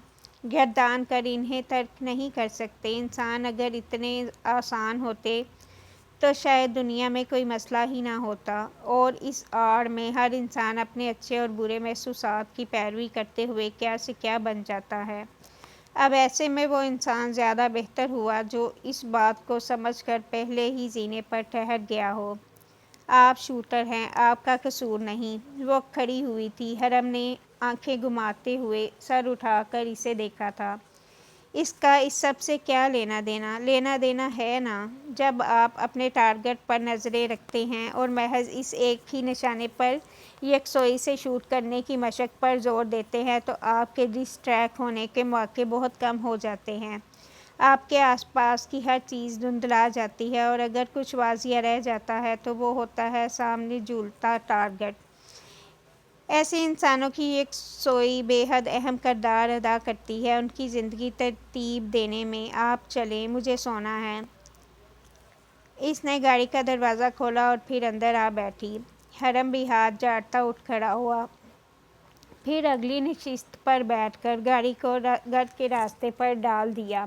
گردان کر انہیں ترک نہیں کر سکتے۔ انسان اگر اتنے آسان ہوتے تو شاید دنیا میں کوئی مسئلہ ہی نہ ہوتا، اور اس آڑ میں ہر انسان اپنے اچھے اور برے محسوسات کی پیروی کرتے ہوئے کیا سے کیا بن جاتا ہے۔ اب ایسے میں وہ انسان زیادہ بہتر ہوا جو اس بات کو سمجھ کر پہلے ہی زینے پر ٹھہر گیا ہو۔ آپ شوٹر ہیں، آپ کا قصور نہیں۔ وہ کھڑی ہوئی تھی، حرم نے آنکھیں گھماتے ہوئے سر اٹھا کر اسے دیکھا تھا۔ اس کا اس سب سے کیا لینا دینا؟ لینا دینا ہے نا، جب آپ اپنے ٹارگٹ پر نظریں رکھتے ہیں اور محض اس ایک ہی نشانے پر یکسوئی سے شوٹ کرنے کی مشق پر زور دیتے ہیں تو آپ کے ڈسٹریکٹ ہونے کے مواقع بہت کم ہو جاتے ہیں، آپ کے آس پاس کی ہر چیز دھندلا جاتی ہے، اور اگر کچھ واضح رہ جاتا ہے تو وہ ہوتا ہے سامنے جھولتا ٹارگٹ۔ ایسے انسانوں کی یکسوئی بے حد اہم کردار ادا کرتی ہے ان کی زندگی ترتیب دینے میں۔ آپ چلیں، مجھے سونا ہے۔ اس نے گاڑی کا دروازہ کھولا اور پھر اندر آ بیٹھی۔ حرم بھی ہاتھ جھاڑتا اٹھ کھڑا ہوا، پھر اگلی نشست پر بیٹھ کر گاڑی کو گھر کے راستے پر ڈال دیا۔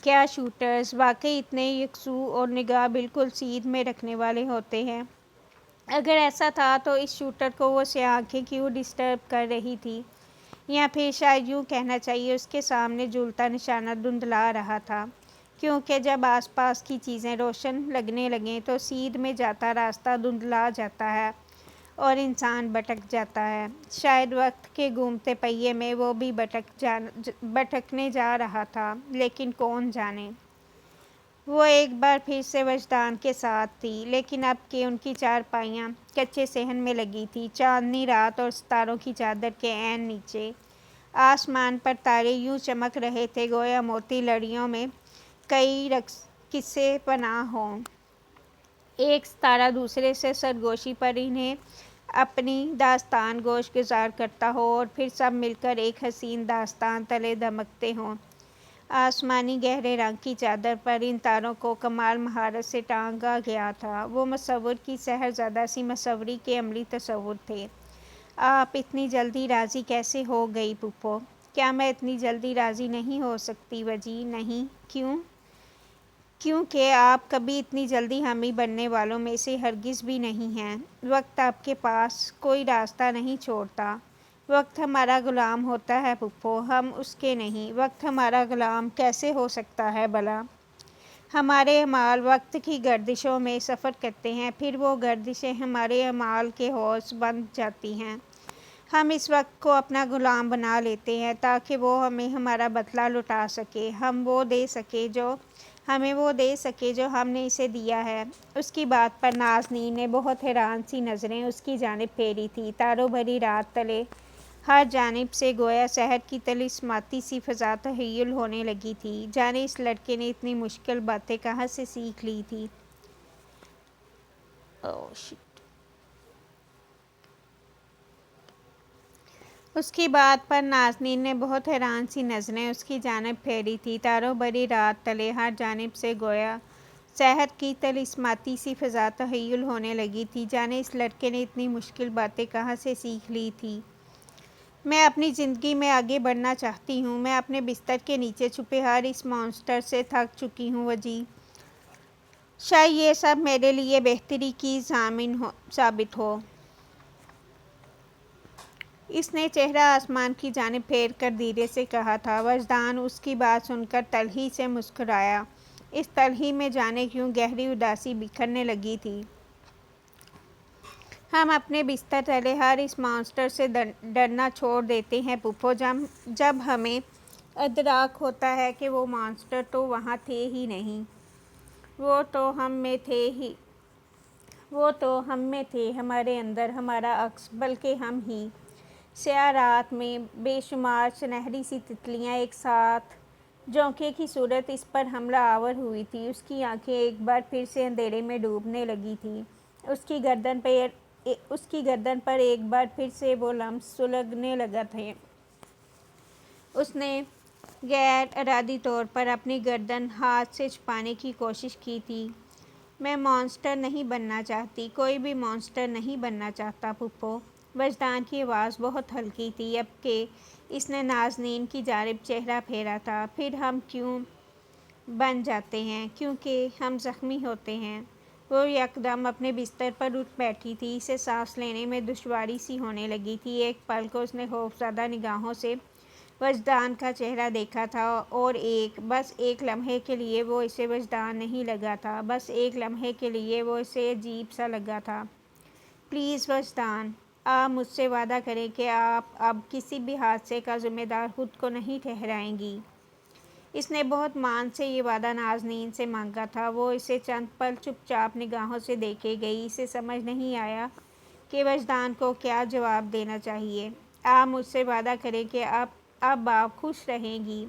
کیا شوٹرز واقعی اتنے یکسو اور نگاہ بالکل سیدھ میں رکھنے والے ہوتے ہیں؟ اگر ایسا تھا تو اس شوٹر کو وہ سیاہ آنکھیں کیوں ڈسٹرب کر رہی تھی؟ یا پھر شاید یوں کہنا چاہیے اس کے سامنے جھولتا نشانہ دھندلا رہا تھا، کیونکہ جب آس پاس کی چیزیں روشن لگنے لگیں تو سیدھ میں جاتا راستہ دھندلا جاتا ہے اور انسان بھٹک جاتا ہے۔ شاید وقت کے گھومتے پہیے میں وہ بھی بھٹکنے جا رہا تھا، لیکن کون جانے۔ وہ ایک بار پھر سے وجدان کے ساتھ تھی، لیکن اب کہ ان کی چارپائیاں کچے صحن میں لگی تھی، چاندنی رات اور ستاروں کی چادر کے عین نیچے آسمان پر تارے یوں چمک رہے تھے گویا موتی لڑیوں میں کئی قصے پنہاں ہوں، ایک ستارہ دوسرے سے سرگوشی پر انہیں اپنی داستان گوش گزار کرتا ہو، اور پھر سب مل کر ایک حسین داستان تلے دھمکتے ہوں۔ آسمانی گہرے رنگ کی چادر پر ان تاروں کو کمال مہارت سے ٹانگا گیا تھا، وہ مصور کی سحر زدہ سی مصوری کے عملی تصور تھے۔ آپ اتنی جلدی راضی کیسے ہو گئی پھوپھو؟ کیا میں اتنی جلدی راضی نہیں ہو سکتی وجی؟ نہیں، کیوں؟ کیونکہ آپ کبھی اتنی جلدی حامی بننے والوں میں سے ہرگز بھی نہیں ہیں۔ وقت آپ کے پاس کوئی راستہ نہیں چھوڑتا۔ وقت ہمارا غلام ہوتا ہے پھپھو، ہم اس کے نہیں۔ وقت ہمارا غلام کیسے ہو سکتا ہے بھلا؟ ہمارے اعمال وقت کی گردشوں میں سفر کرتے ہیں، پھر وہ گردشیں ہمارے اعمال کے حوض بن جاتی ہیں۔ ہم اس وقت کو اپنا غلام بنا لیتے ہیں تاکہ وہ ہمیں ہمارا بدلہ لوٹا سکے، ہمیں وہ دے سکے جو ہم نے اسے دیا ہے۔ اس کی بات پر نازنین نے بہت حیران سی نظریں اس کی جانب پھیری تھیں۔ تاروں بھری رات تلے ہر جانب سے گویا شہر کی طلسماتی سی فضا تحول ہونے لگی تھی۔ جانے اس لڑکے نے اتنی مشکل باتیں کہاں سے سیکھ لی تھی۔ اس کی بات پر نازنین نے بہت حیران سی نظریں اس کی جانب پھیری تھیں۔ تاروں بھری رات تلے ہر جانب سے گویا شہر کی طلسماتی سی فضا تحول ہونے لگی تھی۔ جانے اس لڑکے نے اتنی مشکل باتیں کہاں سے سیکھ لی تھی۔ میں اپنی زندگی میں آگے بڑھنا چاہتی ہوں۔ میں اپنے بستر کے نیچے چھپے ہر اس مانسٹر سے تھک چکی ہوں وجی۔ شاید یہ سب میرے لیے بہتری کی ضامن ثابت ہو۔ اس نے چہرہ آسمان کی جانب پھیر کر دھیرے سے کہا تھا۔ وجدان اس کی بات سن کر تلخی سے مسکرایا۔ اس تلخی میں جانے کیوں گہری اداسی بکھرنے لگی تھی۔ ہم اپنے بستر تلے ہر اس مانسٹر سے ڈرنا چھوڑ دیتے ہیں پھپھو جب ہمیں ادراک ہوتا ہے کہ وہ مانسٹر تو وہاں تھے ہی نہیں، وہ تو ہم میں تھے، ہمارے اندر، ہمارا عکس، بلکہ ہم ہی۔ سیاہ رات میں بے شمار سنہری سی تتلیاں ایک ساتھ جھونکے کی صورت اس پر حملہ آور ہوئی تھیں۔ اس کی آنکھیں ایک بار پھر سے اندھیرے میں ڈوبنے لگی تھیں۔ اس کی گردن پر ایک بار پھر سے وہ لمس سلگنے لگا تھے۔ اس نے غیر ارادی طور پر اپنی گردن ہاتھ سے چھپانے کی کوشش کی تھی۔ میں مانسٹر نہیں بننا چاہتی، کوئی بھی مانسٹر نہیں بننا چاہتا پھپھو۔ وجدان کی آواز بہت ہلکی تھی اب کہ اس نے نازنین کی جانب چہرہ پھیرا تھا۔ پھر ہم کیوں بن جاتے ہیں؟ کیونکہ ہم زخمی ہوتے ہیں۔ وہ یکدم اپنے بستر پر اٹھ بیٹھی تھی۔ اسے سانس لینے میں دشواری سی ہونے لگی تھی۔ ایک پل کو اس نے خوفزدہ نگاہوں سے وجدان کا چہرہ دیکھا تھا اور بس ایک لمحے کے لیے وہ اسے وجدان نہیں لگا تھا، بس ایک لمحے کے لیے وہ اسے عجیب سا لگا تھا۔ پلیز وجدان، آپ مجھ سے وعدہ کریں کہ آپ اب کسی بھی حادثے کا ذمہ دار خود کو نہیں ٹھہرائیں گی۔ اس نے بہت مان سے یہ وعدہ نازنین سے مانگا تھا۔ وہ اسے چند پل چپ چاپ نگاہوں سے دیکھے گئی۔ اسے سمجھ نہیں آیا کہ وجدان کو کیا جواب دینا چاہیے۔ آپ مجھ سے وعدہ کریں کہ اب آپ خوش رہیں گی،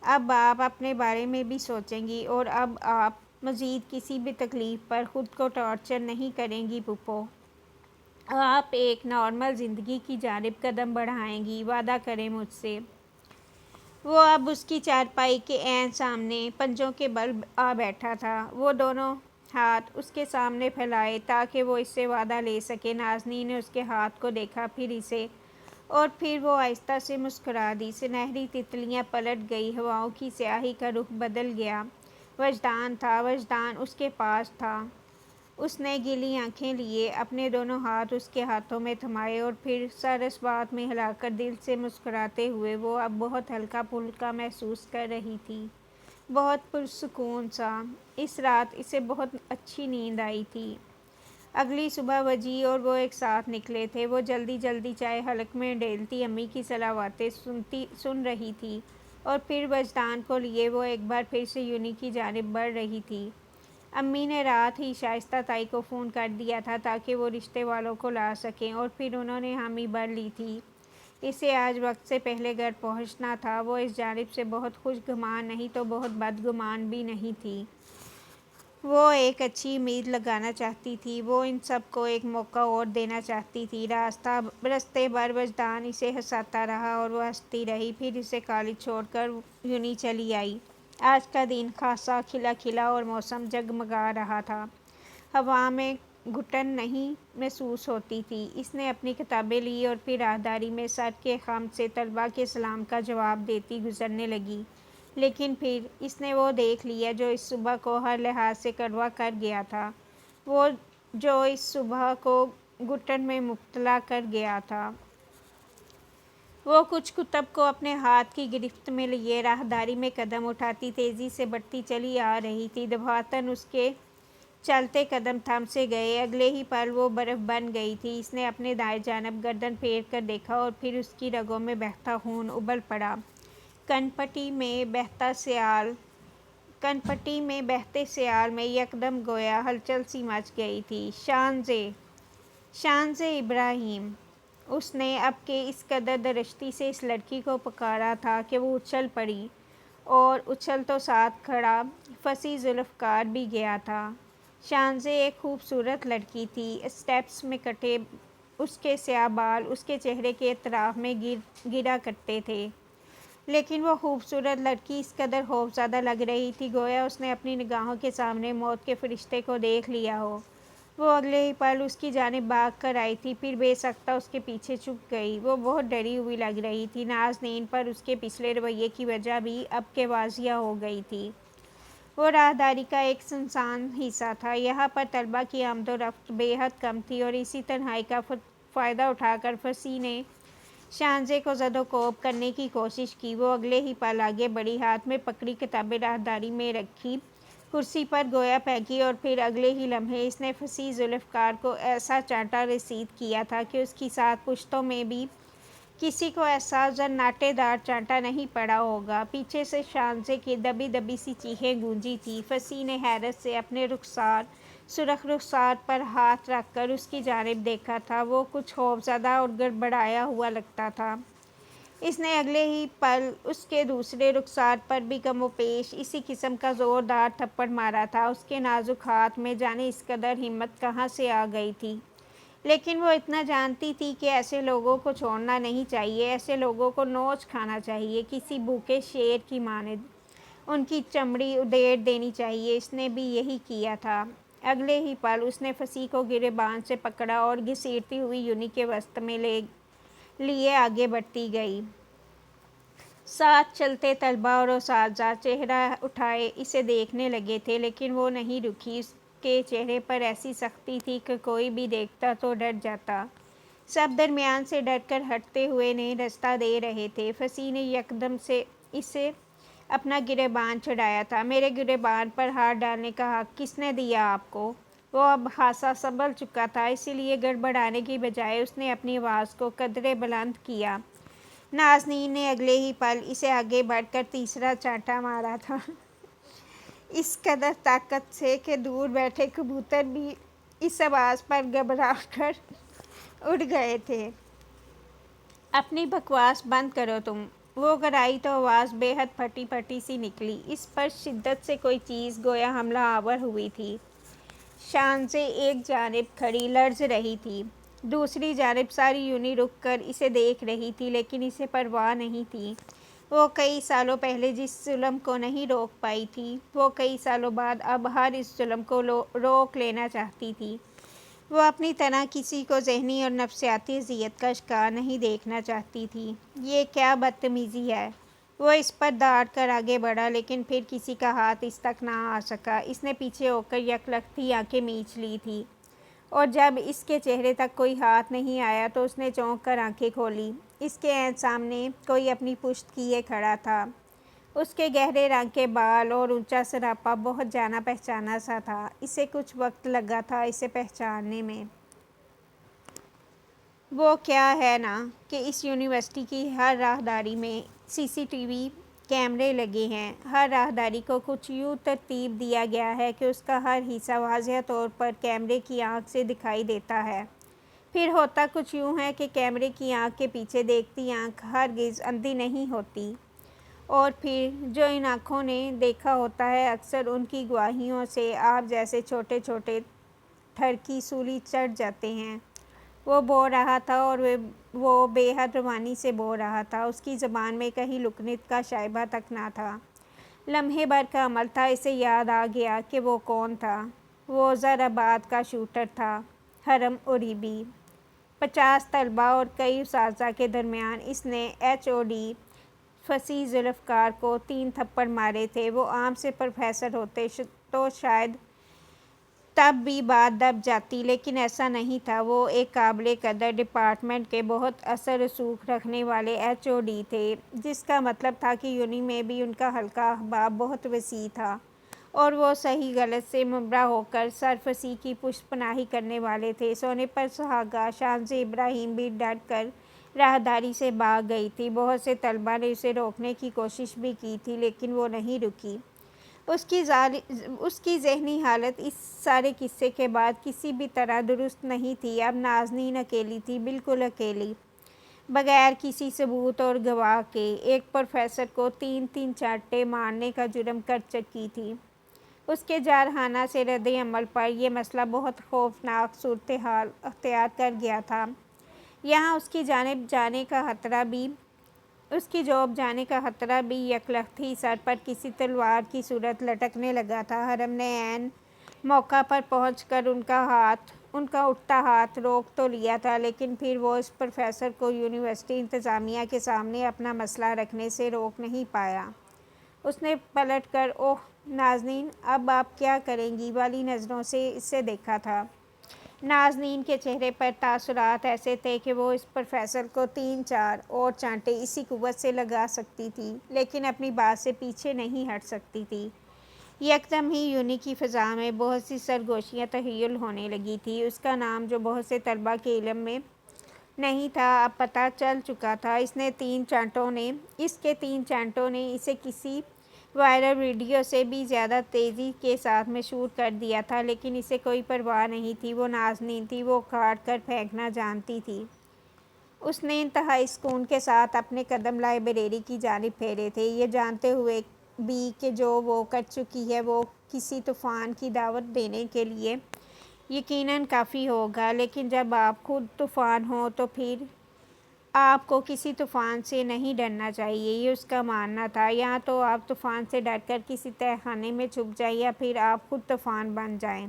اب آپ اپنے بارے میں بھی سوچیں گی اور اب آپ مزید کسی بھی تکلیف پر خود کو ٹارچر نہیں کریں گی پھپھو۔ آپ ایک نارمل زندگی کی جانب قدم بڑھائیں گی، وعدہ کریں مجھ سے۔ وہ اب اس کی چارپائی کے عین سامنے پنجوں کے بل آ بیٹھا تھا۔ وہ دونوں ہاتھ اس کے سامنے پھیلائے تاکہ وہ اس سے وعدہ لے سکے۔ نازنین نے اس کے ہاتھ کو دیکھا، پھر اسے، اور پھر وہ آہستہ سے مسکرا دی۔ سنہری تتلیاں پلٹ گئی، ہواؤں کی سیاہی کا رخ بدل گیا۔ وجدان تھا، وجدان اس کے پاس تھا۔ اس نے گیلی آنکھیں لیے، اپنے دونوں ہاتھ اس کے ہاتھوں میں تھمائے اور پھر سر اس بات میں ہلا کر دل سے مسکراتے ہوئے وہ اب بہت ہلکا پھلکا محسوس کر رہی تھی، بہت پرسکون سا۔ اس رات اسے بہت اچھی نیند آئی تھی۔ اگلی صبح وجی اور وہ ایک ساتھ نکلے تھے۔ وہ جلدی جلدی چائے حلق میں ڈیلتی امی کی صلواتیں سن رہی تھی اور پھر وجدان کو لیے وہ ایک بار پھر سے یونی کی جانب بڑھ رہی تھی۔ امی نے رات ہی شائستہ تائی کو فون کر دیا تھا تاکہ وہ رشتے والوں کو لا سکیں اور پھر انہوں نے حامی بھر لی تھی۔ اسے آج وقت سے پہلے گھر پہنچنا تھا۔ وہ اس جانب سے بہت خوش گمان نہیں تو بہت بدگمان بھی نہیں تھی۔ وہ ایک اچھی امید لگانا چاہتی تھی۔ وہ ان سب کو ایک موقع اور دینا چاہتی تھی۔ راستے بھر وجدان اسے ہنساتا رہا اور وہ ہنستی رہی۔ پھر اسے کالج چھوڑ کر یونی چلی آئی۔ آج کا دن خاصا کھلا کھلا اور موسم جگمگا رہا تھا۔ ہوا میں گھٹن نہیں محسوس ہوتی تھی۔ اس نے اپنی کتابیں لی اور پھر راہداری میں سر کے خم سے طلباء کے سلام کا جواب دیتی گزرنے لگی۔ لیکن پھر اس نے وہ دیکھ لیا جو اس صبح کو ہر لحاظ سے کڑوا کر گیا تھا، وہ جو اس صبح کو گھٹن میں مبتلا کر گیا تھا۔ وہ کچھ کتب کو اپنے ہاتھ کی گرفت میں لیے راہداری میں قدم اٹھاتی تیزی سے بڑھتی چلی آ رہی تھی۔ دفعتاً اس کے چلتے قدم تھم سے گئے، اگلے ہی پل وہ برف بن گئی تھی۔ اس نے اپنے دائیں جانب گردن پھیر کر دیکھا اور پھر اس کی رگوں میں بہتا خون ابل پڑا۔ کن پٹی میں بہتے سیال میں یکدم گویا ہلچل سی مچ گئی تھی۔ شانزے ابراہیم! اس نے اب کے اس قدر درشتی سے اس لڑکی کو پکارا تھا کہ وہ اچھل پڑی، اور اچھل تو ساتھ کھڑا فصیح ذوالفقار بھی گیا تھا۔ شانزے ایک خوبصورت لڑکی تھی۔ اسٹیپس میں کٹے اس کے سیاہ بال اس کے چہرے کے اطراف میں گرا کرتے تھے، لیکن وہ خوبصورت لڑکی اس قدر خوفزدہ لگ رہی تھی گویا اس نے اپنی نگاہوں کے سامنے موت کے فرشتے کو دیکھ لیا ہو۔ وہ اگلے ہی پل اس کی جانب بھاگ کر آئی تھی، پھر بے ساختہ اس کے پیچھے چھپ گئی۔ وہ بہت ڈری ہوئی لگ رہی تھی۔ نازنین پر اس کے پچھلے رویے کی وجہ بھی اب کے واضح ہو گئی تھی۔ وہ راہداری کا ایک سنسان حصہ تھا۔ یہاں پر طلباء کی آمد و رفت بے حد کم تھی، اور اسی تنہائی کا فائدہ اٹھا کر فصیح نے شانزے کو زد و کوب کرنے کی کوشش کی۔ وہ اگلے ہی پل آگے بڑھی، ہاتھ میں پکڑی کتابیں راہداری میں رکھی، کرسی پر گویا پھینکی، اور پھر اگلے ہی لمحے اس نے فصیح ذوالفقار کو ایسا چانٹا رسید کیا تھا کہ اس کی 7 پشتوں میں بھی کسی کو ایسا زناٹے دار چانٹا نہیں پڑا ہوگا۔ پیچھے سے شانزے کی دبی دبی سی چیخیں گونجی تھیں۔ فصیح نے حیرت سے اپنے سرخ رخسار پر ہاتھ رکھ کر اس کی جانب دیکھا تھا۔ وہ کچھ خوفزدہ اور گڑبڑایا ہوا لگتا تھا۔ اس نے اگلے ہی پل اس کے دوسرے رخسار پر بھی کم و بیش اسی قسم کا زوردار تھپڑ مارا تھا۔ اس کے نازک ہاتھ میں جانے اس قدر ہمت کہاں سے آ گئی تھی، لیکن وہ اتنا جانتی تھی کہ ایسے لوگوں کو چھوڑنا نہیں چاہیے، ایسے لوگوں کو نوچ کھانا چاہیے، کسی بھوکے شیر کی مانند ان کی چمڑی ادھیڑ دینی چاہیے۔ اس نے بھی یہی کیا تھا۔ اگلے ہی پل اس نے فصیح کو گریبان سے پکڑا اور گھسیٹتی ہوئی یونی کے وسط میں لیے آگے بڑھتی گئی۔ ساتھ چلتے طلباء اور اساتذہ چہرہ اٹھائے اسے دیکھنے لگے تھے، لیکن وہ نہیں رکی۔ اس کے چہرے پر ایسی سختی تھی کہ کوئی بھی دیکھتا تو ڈر جاتا۔ سب درمیان سے ڈر کر ہٹتے ہوئے انہیں رستہ دے رہے تھے۔ فصیح نے یکدم سے اسے اپنا گریبان چھڑایا تھا۔ میرے گریبان پر ہاتھ ڈالنے کا حق کس نے دیا آپ کو؟ وہ اب خاصا سنبھل چکا تھا، اسی لیے گڑبڑانے کی بجائے اس نے اپنی آواز کو قدرے بلند کیا۔ نازنین نے اگلے ہی پل اسے آگے بڑھ کر تیسرا چانٹا مارا تھا، اس قدر طاقت سے کہ دور بیٹھے کبوتر بھی اس آواز پر گھبرا کر اڑ گئے تھے۔ اپنی بکواس بند کرو تم! وہ گرائی تو آواز بے حد پھٹی پھٹی سی نکلی۔ اس پر شدت سے کوئی چیز گویا حملہ آور ہوئی تھی۔ شانزے ایک جانب کھڑی لرز رہی تھی، دوسری جانب ساری یونی رک کر اسے دیکھ رہی تھی، لیکن اسے پرواہ نہیں تھی۔ وہ کئی سالوں پہلے جس ظلم کو نہیں روک پائی تھی، وہ کئی سالوں بعد اب ہر اس ظلم کو روک لینا چاہتی تھی۔ وہ اپنی طرح کسی کو ذہنی اور نفسیاتی اذیت کا شکار نہیں دیکھنا چاہتی تھی۔ یہ کیا بدتمیزی ہے! وہ اس پر دھاڑ کر آگے بڑھا، لیکن پھر کسی کا ہاتھ اس تک نہ آ سکا۔ اس نے پیچھے ہو کر یکلختی آنکھیں میچ لی تھیں، اور جب اس کے چہرے تک کوئی ہاتھ نہیں آیا تو اس نے چونک کر آنکھیں کھولیں۔ اس کے عین سامنے کوئی اپنی پشت کیے کھڑا تھا۔ اس کے گہرے رنگ کے بال اور اونچا سراپا بہت جانا پہچانا سا تھا۔ اسے کچھ وقت لگا تھا اسے پہچاننے میں۔ وہ کیا ہے نا کہ اس یونیورسٹی کی ہر راہداری میں CCTV کیمرے لگے ہیں۔ ہر راہداری کو کچھ یوں ترتیب دیا گیا ہے کہ اس کا ہر حصہ واضح طور پر کیمرے کی آنکھ سے دکھائی دیتا ہے۔ پھر ہوتا کچھ یوں ہے کہ کیمرے کی آنکھ کے پیچھے دیکھتی آنکھ ہرگز اندھی نہیں ہوتی، اور پھر جو ان آنکھوں نے دیکھا ہوتا ہے اکثر ان کی گواہیوں سے آپ جیسے چھوٹے چھوٹے ٹھرکی سولی چڑھ جاتے ہیں۔ وہ بول رہا تھا، اور وہ بے حد روانی سے بول رہا تھا۔ اس کی زبان میں کہیں لکنت کا شائبہ تک نہ تھا۔ لمحے بھر کا عمل تھا، اسے یاد آ گیا کہ وہ کون تھا۔ وہ زر آباد کا شوٹر تھا، حرم اوریبی۔ 50 طلباء اور کئی اساتذہ کے درمیان اس نے HOD فصیح ذوالفقار کو 3 تھپڑ مارے تھے۔ وہ عام سے پروفیسر ہوتے تو شاید تب بھی بات دب جاتی، لیکن ایسا نہیں تھا۔ وہ ایک قابل قدر ڈپارٹمنٹ کے بہت اثر رسوخ رکھنے والے ایچ او ڈی تھے، جس کا مطلب تھا کہ یونی میں بھی ان کا حلقہ احباب بہت وسیع تھا، اور وہ صحیح غلط سے مبرا ہو کر سرفصیح کی پشت پناہی کرنے والے تھے۔ سونے پر سہاگا شامس ابراہیم بھی ڈر کر راہداری سے بھاگ گئی تھی۔ بہت سے طلباء نے اسے روکنے کی کوشش بھی کی تھی، لیکن وہ نہیں رکی۔ اس کی ذہنی حالت اس سارے قصے کے بعد کسی بھی طرح درست نہیں تھی۔ اب نازنین اکیلی تھی، بالکل اکیلی، بغیر کسی ثبوت اور گواہ کے، ایک پروفیسر کو 3 چانٹے مارنے کا جرم کر چکی تھی۔ اس کے جارحانہ سے رد عمل پر یہ مسئلہ بہت خوفناک صورتحال اختیار کر گیا تھا۔ یہاں اس کی جانب جانے کا خطرہ بھی یکلخت ہی سر پر کسی تلوار کی صورت لٹکنے لگا تھا۔ حرم نے عین موقع پر پہنچ کر ان کا اٹھتا ہاتھ روک تو لیا تھا، لیکن پھر وہ اس پروفیسر کو یونیورسٹی انتظامیہ کے سامنے اپنا مسئلہ رکھنے سے روک نہیں پایا۔ اس نے پلٹ کر اوہ نازنین، اب آپ کیا کریں گی والی نظروں سے اسے دیکھا تھا۔ نازنین کے چہرے پر تاثرات ایسے تھے کہ وہ اس پروفیسر کو 3-4 اور چانٹے اسی قوت سے لگا سکتی تھی، لیکن اپنی بات سے پیچھے نہیں ہٹ سکتی تھی۔ یکدم ہی یونی کی فضا میں بہت سی سرگوشیاں تخیل ہونے لگی تھیں۔ اس کا نام جو بہت سے طلباء کے علم میں نہیں تھا، اب پتہ چل چکا تھا۔ اس کے 3 چانٹوں نے اسے کسی وائرل ویڈیو سے بھی زیادہ تیزی کے ساتھ مشہور کر دیا تھا، لیکن اسے کوئی پرواہ نہیں تھی۔ وہ نازنین تھی، وہ کاٹ کر پھینکنا جانتی تھی۔ اس نے انتہائی سکون کے ساتھ اپنے قدم لائبریری کی جانب پھیرے تھے، یہ جانتے ہوئے بھی کہ جو وہ کر چکی ہے وہ کسی طوفان کی دعوت دینے کے لیے یقیناً کافی ہوگا، لیکن جب آپ خود طوفان ہوں تو پھر آپ کو کسی طوفان سے نہیں ڈرنا چاہیے، یہ اس کا ماننا تھا۔ یا تو آپ طوفان سے ڈر کر کسی تہہ خانے میں چھپ جائیں یا پھر آپ خود طوفان بن جائیں۔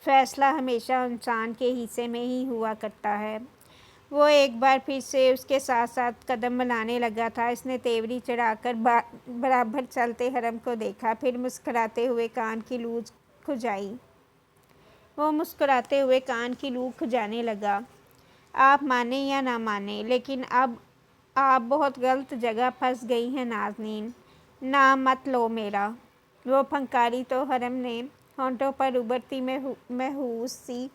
فیصلہ ہمیشہ انسان کے حصے میں ہی ہوا کرتا ہے۔ وہ ایک بار پھر سے اس کے ساتھ ساتھ قدم ملانے لگا تھا۔ اس نے تیوری چڑھا کر برابر چلتے حرم کو دیکھا، پھر مسکراتے ہوئے کان کی لو کھجائی۔ وہ مسکراتے ہوئے کان کی لو کھجانے لگا۔ آپ مانیں یا نہ مانیں، لیکن اب آپ بہت غلط جگہ پھنس گئی ہیں نازنین، نام مت لو میرا۔ وہ پھنکاری تو حرم نے ہونٹوں پر ابھرتی مہووس سی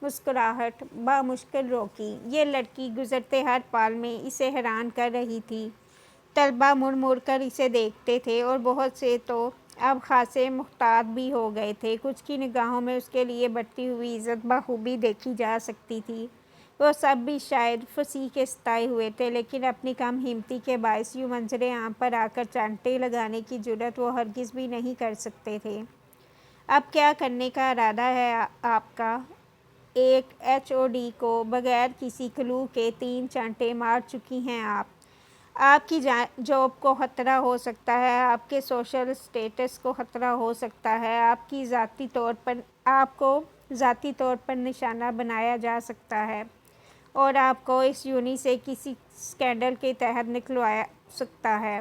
مسکراہٹ بامشکل روکی۔ یہ لڑکی گزرتے ہر پال میں اسے حیران کر رہی تھی۔ طلباء مڑ مڑ کر اسے دیکھتے تھے، اور بہت سے تو اب خاصے محتاط بھی ہو گئے تھے۔ کچھ کی نگاہوں میں اس کے لیے بڑھتی ہوئی عزت بخوبی دیکھی جا سکتی تھی۔ وہ سب بھی شاید فصیح کے ستائے ہوئے تھے، لیکن اپنی کم ہمتی کے باعث یوں منظر عام پر آ کر چانٹے لگانے کی جرأت وہ ہرگز بھی نہیں کر سکتے تھے۔ اب کیا کرنے کا ارادہ ہے آپ کا؟ ایک ایچ او ڈی کو بغیر کسی کلو کے 3 چانٹے مار چکی ہیں آپ کی جاب کو خطرہ ہو سکتا ہے، آپ کے سوشل اسٹیٹس کو خطرہ ہو سکتا ہے، آپ کو ذاتی طور پر نشانہ بنایا جا سکتا ہے، اور آپ کو اس یونی سے کسی اسکینڈل کے تحت نکلوا سکتا ہے۔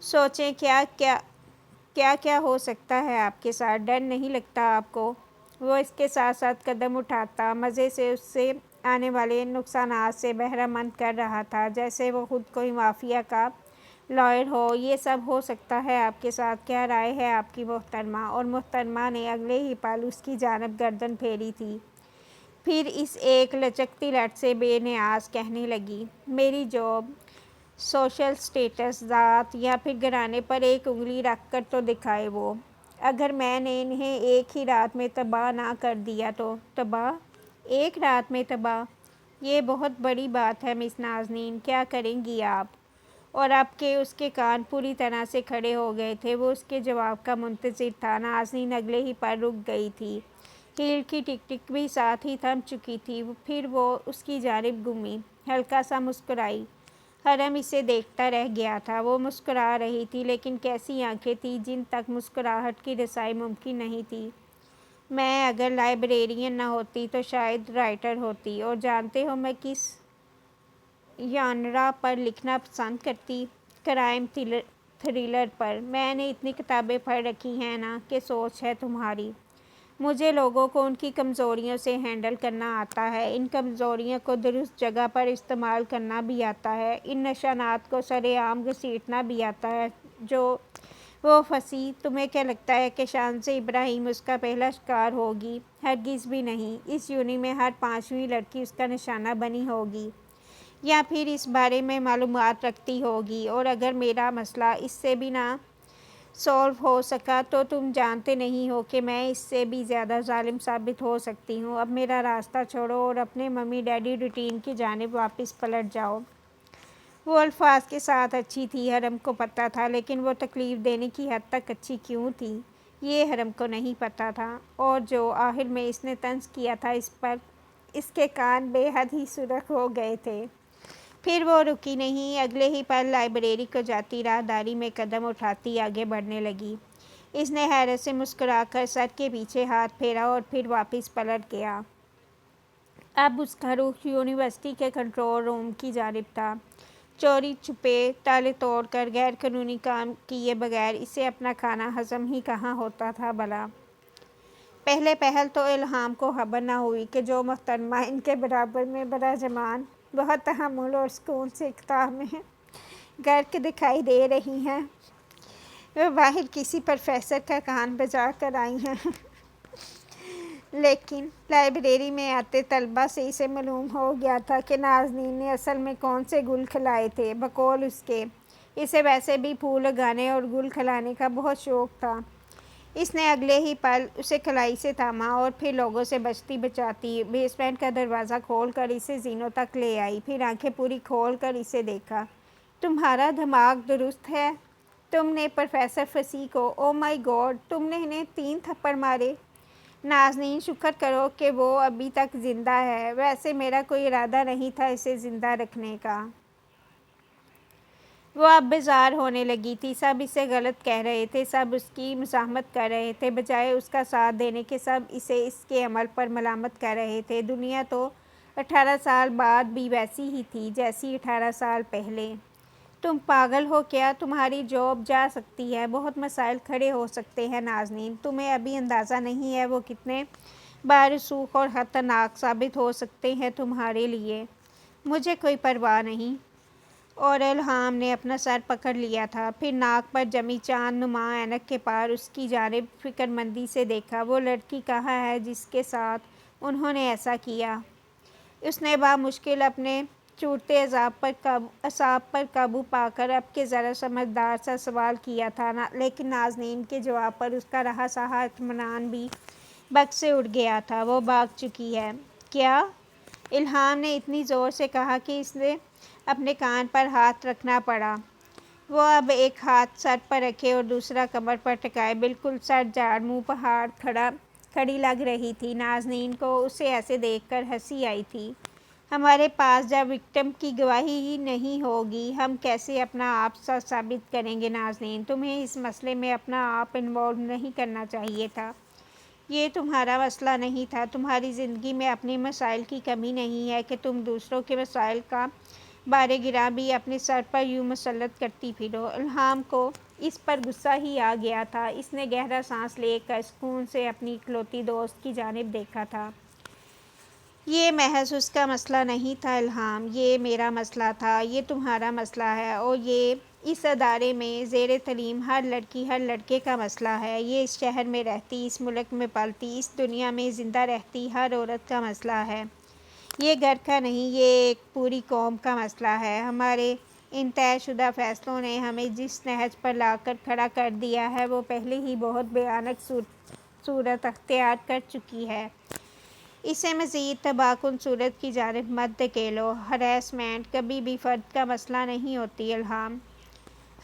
سوچیں کیا ہو سکتا ہے آپ کے ساتھ، ڈر نہیں لگتا آپ کو؟ وہ اس کے ساتھ ساتھ قدم اٹھاتا مزے سے اس سے آنے والے نقصانات سے بہرہ مند کر رہا تھا، جیسے وہ خود کوئی مافیا کا لائر ہو۔ یہ سب ہو سکتا ہے آپ کے ساتھ، کیا رائے ہے آپ کی محترمہ؟ اور محترمہ نے اگلے ہی پل اس کی جانب گردن پھیری تھی، پھر اس ایک لچکتی لٹ سے بے نیاز کہنے لگی، میری جاب، سوشل اسٹیٹس، ذات یا پھر گھرانے پر ایک انگلی رکھ کر تو دکھائے وہ۔ اگر میں نے انہیں ایک ہی رات میں تباہ نہ کر دیا تو؟ تباہ؟ ایک رات میں تباہ؟ یہ بہت بڑی بات ہے مس نازنین، کیا کریں گی آپ؟ اور اب کہ اس کے کان پوری طرح سے کھڑے ہو گئے تھے، وہ اس کے جواب کا منتظر تھا۔ نازنین اگلے ہی پل رک گئی تھی، ہیل کی ٹک ٹک بھی ساتھ ہی تھم چکی تھی۔ پھر وہ اس کی جانب گھومی، ہلکا سا مسکرائی۔ حرم اسے دیکھتا رہ گیا تھا۔ وہ مسکرا رہی تھی، لیکن کیسی آنکھیں تھیں جن تک مسکراہٹ کی رسائی ممکن نہیں تھی۔ میں اگر لائبریرین نہ ہوتی تو شاید رائٹر ہوتی، اور جانتے ہو میں کس ژانرا پر لکھنا پسند کرتی؟ کرائم تھرلر پر؟ میں نے اتنی کتابیں پڑھ رکھی ہیں نا کہ سوچ ہے تمہاری۔ مجھے لوگوں کو ان کی کمزوریوں سے ہینڈل کرنا آتا ہے، ان کمزوریوں کو درست جگہ پر استعمال کرنا بھی آتا ہے، ان نشانات کو سر عام گھسیٹنا بھی آتا ہے۔ جو وہ پھنسی، تمہیں کیا لگتا ہے کہ شانز ابراہیم اس کا پہلا شکار ہوگی؟ ہرگز بھی نہیں۔ اس یونی میں ہر 5ویں لڑکی اس کا نشانہ بنی ہوگی یا پھر اس بارے میں معلومات رکھتی ہوگی، اور اگر میرا مسئلہ اس سے بھی نہ سولو ہو سکا تو تم جانتے نہیں ہو کہ میں اس سے بھی زیادہ ظالم ثابت ہو سکتی ہوں۔ اب میرا راستہ چھوڑو اور اپنے ممی ڈیڈی روٹین کی جانب واپس پلٹ جاؤ۔ وہ الفاظ کے ساتھ اچھی تھی، حرم کو پتہ تھا، لیکن وہ تکلیف دینے کی حد تک اچھی کیوں تھی یہ حرم کو نہیں پتہ تھا، اور جو آخر میں اس نے طنز کیا تھا اس پر اس کے کان بے حد ہی سرخ ہو گئے تھے۔ پھر وہ رکی نہیں، اگلے ہی پل لائبریری کو جاتی راہداری میں قدم اٹھاتی آگے بڑھنے لگی۔ اس نے حیرت سے مسکرا کر سر کے پیچھے ہاتھ پھیرا اور پھر واپس پلٹ گیا۔ اب اس کا رخ یونیورسٹی کے کنٹرول روم کی جانب تھا۔ چوری چھپے تالے توڑ کر غیر قانونی کام کیے بغیر اسے اپنا کھانا ہضم ہی کہاں ہوتا تھا بھلا؟ پہلے پہل تو الہام کو خبر نہ ہوئی کہ جو محترمہ ان کے برابر میں براجمان، بہت تحمل اور سکون سے کتاب میں غرق دکھائی دے رہی ہیں، وہ باہر کسی پروفیسر کا کان بجا کر آئی ہیں۔ لیکن لائبریری میں آتے طلباء سے اسے معلوم ہو گیا تھا کہ نازنین نے اصل میں کون سے گل کھلائے تھے۔ بقول اس کے، اسے ویسے بھی پھول اگانے اور گل کھلانے کا بہت شوق تھا۔ اس نے اگلے ہی پل اسے کلائی سے تھاما اور پھر لوگوں سے بچتی بچاتی بیسمنٹ کا دروازہ کھول کر اسے زینوں تک لے آئی، پھر آنکھیں پوری کھول کر اسے دیکھا۔ تمہارا دماغ درست ہے؟ تم نے پروفیسر فصیح کو، او مائی گاڈ، تم نے انہیں 3 تھپڑ مارے؟ نازنین، شکر کرو کہ وہ ابھی تک زندہ ہے، ویسے میرا کوئی ارادہ نہیں تھا اسے زندہ رکھنے کا۔ وہ اب بیزار ہونے لگی تھی، سب اسے غلط کہہ رہے تھے، سب اس کی مزاحمت کر رہے تھے، بجائے اس کا ساتھ دینے کے سب اسے اس کے عمل پر ملامت کر رہے تھے۔ دنیا تو 18 سال بعد بھی ویسی ہی تھی جیسی 18 سال پہلے۔ تم پاگل ہو کیا؟ تمہاری جاب جا سکتی ہے، بہت مسائل کھڑے ہو سکتے ہیں نازنین، تمہیں ابھی اندازہ نہیں ہے وہ کتنے بارسوخ اور خطرناک ثابت ہو سکتے ہیں تمہارے لیے۔ مجھے کوئی پرواہ نہیں۔ اور الہام نے اپنا سر پکڑ لیا تھا، پھر ناک پر جمی چاند نما اینک کے پار اس کی جانب فکرمندی سے دیکھا۔ وہ لڑکی کہاں ہے جس کے ساتھ انہوں نے ایسا کیا؟ اس نے بامشکل اپنے چوٹتے اعصاب پر قابو پا کر اب کے ذرا سمجھدار سا سوال کیا تھا، لیکن نازنین کے جواب پر اس کا رہا سہا اطمینان بھی بگ سے اڑ گیا تھا۔ وہ بھاگ چکی ہے؟ کیا؟ الہام نے اتنی زور سے کہا کہ اس نے اپنے کان پر ہاتھ رکھنا پڑا۔ وہ اب ایک ہاتھ سر پر رکھے اور دوسرا کمر پر ٹکائے بالکل سر جھاڑ منہ پہاڑ کھڑی لگ رہی تھی۔ نازنین کو اسے ایسے دیکھ کر ہنسی آئی تھی۔ ہمارے پاس جب وکٹم کی گواہی ہی نہیں ہوگی ہم کیسے اپنا آپ سچ ثابت کریں گے؟ نازنین، تمہیں اس مسئلے میں اپنا آپ انوالو نہیں کرنا چاہیے تھا، یہ تمہارا مسئلہ نہیں تھا۔ تمہاری زندگی میں اپنے مسائل کی کمی نہیں ہے کہ تم دوسروں کے مسائل کا بار گراں بھی اپنے سر پر یوں مسلط کرتی پھرو۔ الہام کو اس پر غصہ ہی آ گیا تھا۔ اس نے گہرا سانس لے کر سکون سے اپنی اکلوتی دوست کی جانب دیکھا تھا۔ یہ محض اس کا مسئلہ نہیں تھا الہام، یہ میرا مسئلہ تھا، یہ تمہارا مسئلہ ہے، اور یہ اس ادارے میں زیر تعلیم ہر لڑکی ہر لڑکے کا مسئلہ ہے، یہ اس شہر میں رہتی، اس ملک میں پلتی، اس دنیا میں زندہ رہتی ہر عورت کا مسئلہ ہے۔ یہ گھر کا نہیں، یہ ایک پوری قوم کا مسئلہ ہے۔ ہمارے ان طے شدہ فیصلوں نے ہمیں جس نہج پر لا کر کھڑا کر دیا ہے وہ پہلے ہی بہت بھیانک صورت اختیار کر چکی ہے۔ اسے مزید تباہ کن صورت کی جانب مت دھکیلو۔ ہراسمنٹ کبھی بھی فرد کا مسئلہ نہیں ہوتی الہام،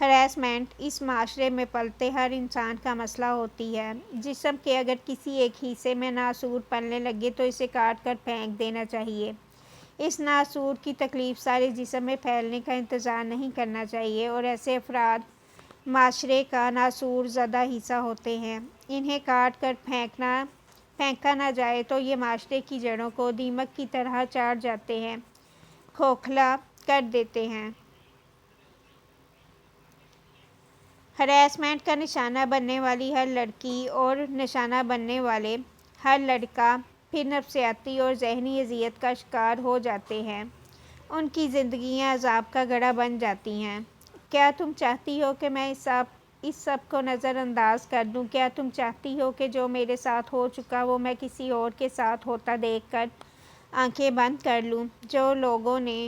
ہراسمنٹ اس معاشرے میں پلتے ہر انسان کا مسئلہ ہوتی ہے۔ جسم کے اگر کسی ایک حصے میں ناسور پلنے لگے تو اسے کاٹ کر پھینک دینا چاہیے۔ اس ناسور کی تکلیف سارے جسم میں پھیلنے کا انتظار نہیں کرنا چاہیے، اور ایسے افراد معاشرے کا ناسور زدہ حصہ ہوتے ہیں۔ انہیں کاٹ کر پھینکا نہ جائے تو یہ معاشرے کی جڑوں کو دیمک کی طرح چاٹ جاتے ہیں۔ کھوکھلا کر دیتے ہیں۔ ہراسمنٹ کا نشانہ بننے والی ہر لڑکی اور نشانہ بننے والے ہر لڑکا پھر نفسیاتی اور ذہنی اذیت کا شکار ہو جاتے ہیں۔ ان کی زندگیاں عذاب کا گڑھا بن جاتی ہیں۔ کیا تم چاہتی ہو کہ میں اس سب کو نظر انداز کر دوں؟ کیا تم چاہتی ہو کہ جو میرے ساتھ ہو چکا وہ میں کسی اور کے ساتھ ہوتا دیکھ کر آنکھیں بند کر لوں؟ جو لوگوں نے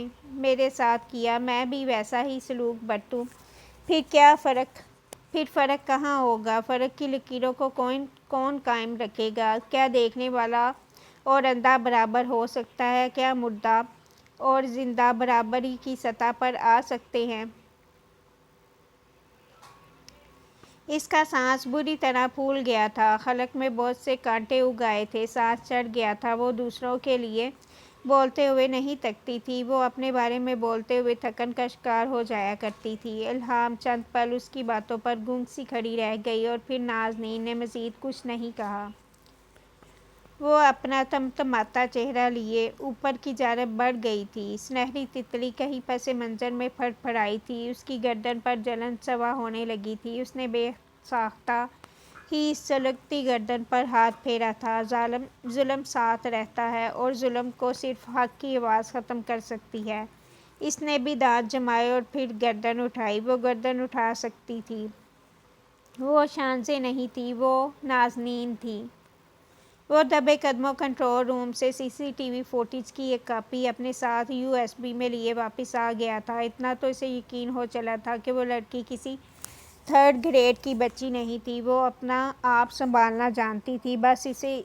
میرے ساتھ کیا میں بھی ویسا ہی سلوک برتوں؟ پھر کیا فرق؟ پھر فرق کہاں ہوگا؟ فرق کی لکیروں کو کون قائم رکھے گا؟ کیا دیکھنے والا اور اندھا برابر ہو سکتا ہے؟ کیا مردہ اور زندہ برابری کی سطح پر آ سکتے ہیں؟ اس کا سانس بری طرح پھول گیا تھا، حلق میں بہت سے کانٹے اگ آئے تھے، سانس چڑھ گیا تھا۔ وہ دوسروں کے لیے بولتے ہوئے نہیں تھکتی تھی، وہ اپنے بارے میں بولتے ہوئے تھکن کا شکار ہو جایا کرتی تھی۔ الہام چند پل اس کی باتوں پر گنگ سی کھڑی رہ گئی اور پھر نازنین نے مزید کچھ نہیں کہا۔ وہ اپنا تمتماتا چہرہ لیے اوپر کی جانب بڑھ گئی تھی۔ سنہری تتلی کہیں پس منظر میں پھڑ پھڑائی تھی، اس کی گردن پر جلن سوا ہونے لگی تھی۔ اس نے بے ساختہ ہی سلگتی گردن پر ہاتھ پھیرا تھا۔ ظلم ساتھ رہتا ہے اور ظلم کو صرف حق کی آواز ختم کر سکتی ہے۔ اس نے بھی دانت جمائے اور پھر گردن اٹھائی۔ وہ گردن اٹھا سکتی تھی۔ وہ شانزیں نہیں تھی، وہ نازنین تھی۔ وہ دبے قدموں کنٹرول روم سے سی سی ٹی وی فوٹیج کی ایک کاپی اپنے ساتھ یو ایس بی میں لیے واپس آ گیا تھا۔ اتنا تو اسے یقین ہو چلا تھا کہ وہ لڑکی کسی تھرڈ گریڈ کی بچی نہیں تھی۔ وہ اپنا آپ سنبھالنا جانتی تھی، بس اسے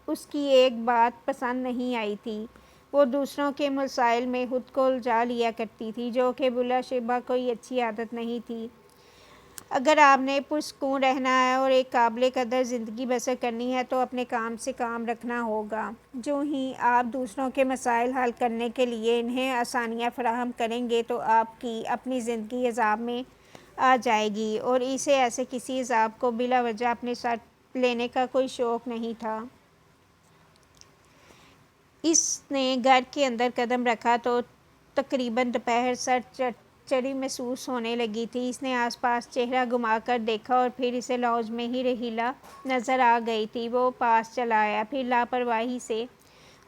اس کی ایک بات پسند نہیں آئی تھی۔ وہ دوسروں کے مسائل میں خود کو الجھا لیا کرتی تھی، جو کہ بلا شبہ کوئی اچھی عادت نہیں تھی۔ اگر آپ نے پرسکون رہنا ہے اور ایک قابل قدر زندگی بسر کرنی ہے تو اپنے کام سے کام رکھنا ہوگا۔ جو ہی آپ دوسروں کے مسائل حل کرنے کے لیے انہیں آسانیاں فراہم کریں گے تو آپ کی اپنی زندگی عذاب میں آ جائے گی، اور اسے ایسے کسی عذاب کو بلا وجہ اپنے ساتھ لینے کا کوئی شوق نہیں تھا۔ اس نے گھر کے اندر قدم رکھا تو تقریباً دوپہر سر چڑی محسوس ہونے لگی تھی۔ اس نے آس پاس چہرہ گھما کر دیکھا اور پھر اسے لاؤنج میں ہی رحیلہ نظر آ گئی تھی۔ وہ پاس چلا آیا، پھر لاپرواہی سے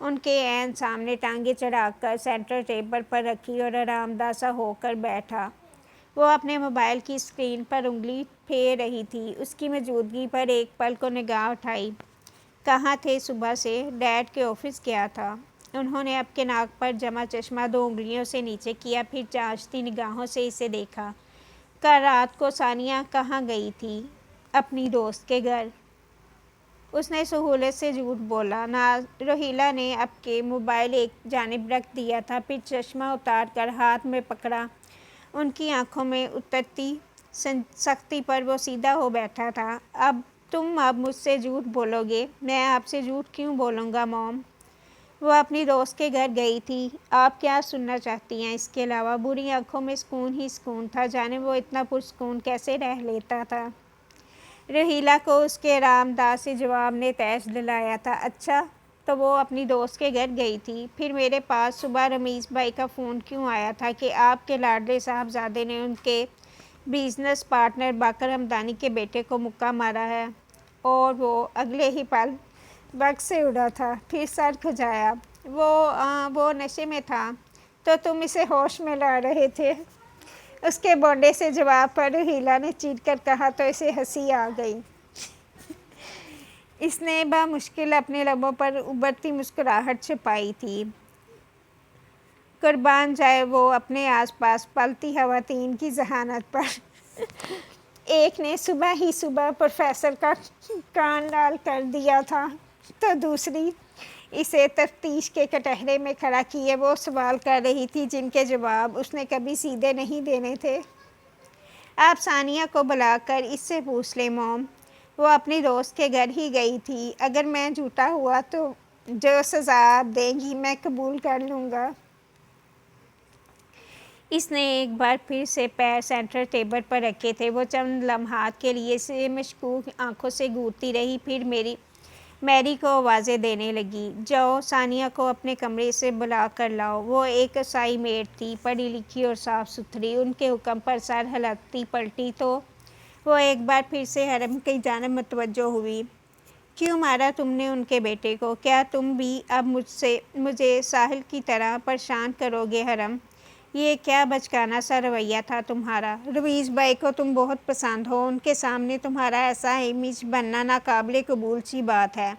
ان کے عین سامنے ٹانگیں چڑھا کر سینٹر ٹیبل پر رکھی اور آرام دہ سا ہو کر بیٹھا۔ وہ اپنے موبائل کی اسکرین پر انگلی پھیر رہی تھی، اس کی موجودگی پر ایک پل کو نگاہ اٹھائی۔ کہاں تھے صبح سے؟ ڈیڈ کے آفس گیا تھا۔ انہوں نے اب کے ناک پر جمع چشمہ 2 انگلیوں سے نیچے کیا، پھر جانچتی نگاہوں سے اسے دیکھا۔ کل رات کو ثانیہ کہاں گئی تھی؟ اپنی دوست کے گھر۔ اس نے سہولت سے جھوٹ بولا۔ رحیلہ نے اب کے موبائل ایک جانب رکھ دیا تھا، پھر چشمہ اتار کر ہاتھ میں پکڑا۔ ان کی آنکھوں میں اترتی سختی پر وہ سیدھا ہو بیٹھا تھا۔ تم اب مجھ سے جھوٹ بولو گے؟ میں آپ سے جھوٹ کیوں بولوں گا موم؟ وہ اپنی دوست کے گھر گئی تھی۔ آپ کیا سننا چاہتی ہیں؟ اس کے علاوہ بری آنکھوں میں سکون ہی سکون تھا، جانے وہ اتنا پرسکون کیسے رہ لیتا تھا۔ رحیلہ کو اس کے آرام دہ سے جواب نے تیش دلایا تھا۔ اچھا، تو وہ اپنی دوست کے گھر گئی تھی۔ پھر میرے پاس صبح رمیز بھائی کا فون کیوں آیا تھا کہ آپ کے لاڈلے صاحبزادے نے ان کے بزنس پارٹنر باقر ہمدانی کے بیٹے کو مکہ مارا ہے؟ اور وہ اگلے ہی پل بگ سے اڑا تھا۔ پھر سر کھجایا۔ وہ نشے میں تھا تو تم اسے ہوش میں لا رہے تھے؟ اس کے بونڈے سے جواب پر رحیلہ نے چیخ کر کہا تو اسے ہنسی آ گئی۔ اس نے بامشکل اپنے لبوں پر ابھرتی مسکراہٹ چھپائی تھی۔ قربان جائے وہ اپنے آس پاس پلتی خواتین کی ذہانت پر۔ ایک نے صبح پروفیسر کا کان لال کر دیا تھا تو دوسری اسے تفتیش کے کٹہرے میں کھڑا کیے وہ سوال کر رہی تھی جن کے جواب اس نے کبھی سیدھے نہیں دینے تھے۔ آپ ثانیہ کو بلا کر اس سے پوچھ لیں موم، وہ اپنی دوست کے گھر ہی گئی تھی۔ اگر میں جھوٹا ہوا تو جو سزا آپ دیں گی میں قبول کر لوں گا۔ اس نے ایک بار پھر سے پیر سینٹر ٹیبل پر رکھے تھے۔ وہ چند لمحات کے لیے اسے مشکوک آنکھوں سے گھورتی رہی، پھر میری میری کو آوازیں دینے لگی، جاؤ ثانیہ کو اپنے کمرے سے بلا کر لاؤ۔ وہ ایک کسائی میڈ تھی، پڑھی لکھی اور صاف ستھری۔ ان کے حکم پر سر ہلاتی پلٹی تو وہ ایک بار پھر سے حرم کی جانب متوجہ ہوئی۔ کیوں مارا تم نے ان کے بیٹے کو؟ کیا تم بھی اب مجھے ساحل کی طرح پریشان کرو گے حرم؟ یہ کیا بچکانہ سا رویہ تھا تمہارا؟ رویز بھائی کو تم بہت پسند ہو، ان کے سامنے تمہارا ایسا امیج بننا ناقابل قبول سی بات ہے۔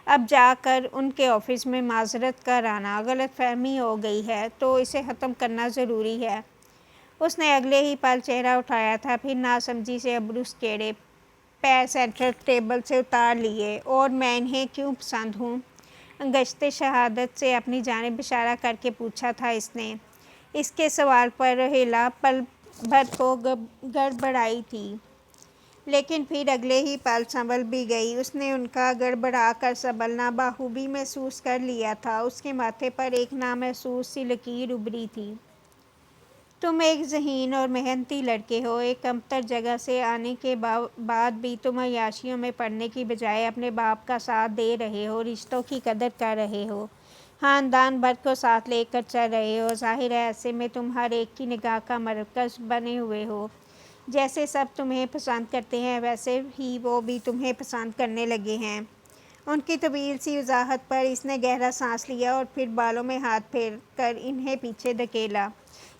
اب جا کر ان کے آفس میں معذرت کر آنا۔ غلط فہمی ہو گئی ہے تو اسے ختم کرنا ضروری ہے۔ اس نے اگلے ہی پل چہرہ اٹھایا تھا، پھر ناسمجھی سے ابرو سکیڑے، پیر سینٹرل ٹیبل سے اتار لیے۔ اور میں انہیں کیوں پسند ہوں؟ انگشتِ شہادت سے اپنی جانب اشارہ کر کے پوچھا تھا اس نے۔ اس کے سوال پر رحیلہ پل بھر کو گڑبڑائی تھی، لیکن پھر اگلے ہی پل سنبھل بھی گئی۔ اس نے ان کا گڑبڑا کر سنبھلنا بخوبی محسوس کر لیا تھا۔ اس کے ماتھے پر ایک نامحسوس سی لکیر ابھری تھی۔ تم ایک ذہین اور محنتی لڑکے ہو، ایک کمتر جگہ سے آنے کے بعد بھی تم عیاشیوں میں پڑنے کی بجائے اپنے باپ کا ساتھ دے رہے ہو، رشتوں کی قدر کر رہے ہو، خاندان بھر کو ساتھ لے کر چل رہے ہو۔ ظاہر ہے ایسے میں تم ہر ایک کی نگاہ کا مرکز بنے ہوئے ہو۔ جیسے سب تمہیں پسند کرتے ہیں ویسے ہی وہ بھی تمہیں پسند کرنے لگے ہیں۔ ان کی طویل سی وضاحت پر اس نے گہرا سانس لیا اور پھر بالوں میں ہاتھ پھیر کر انہیں پیچھے دھکیلا۔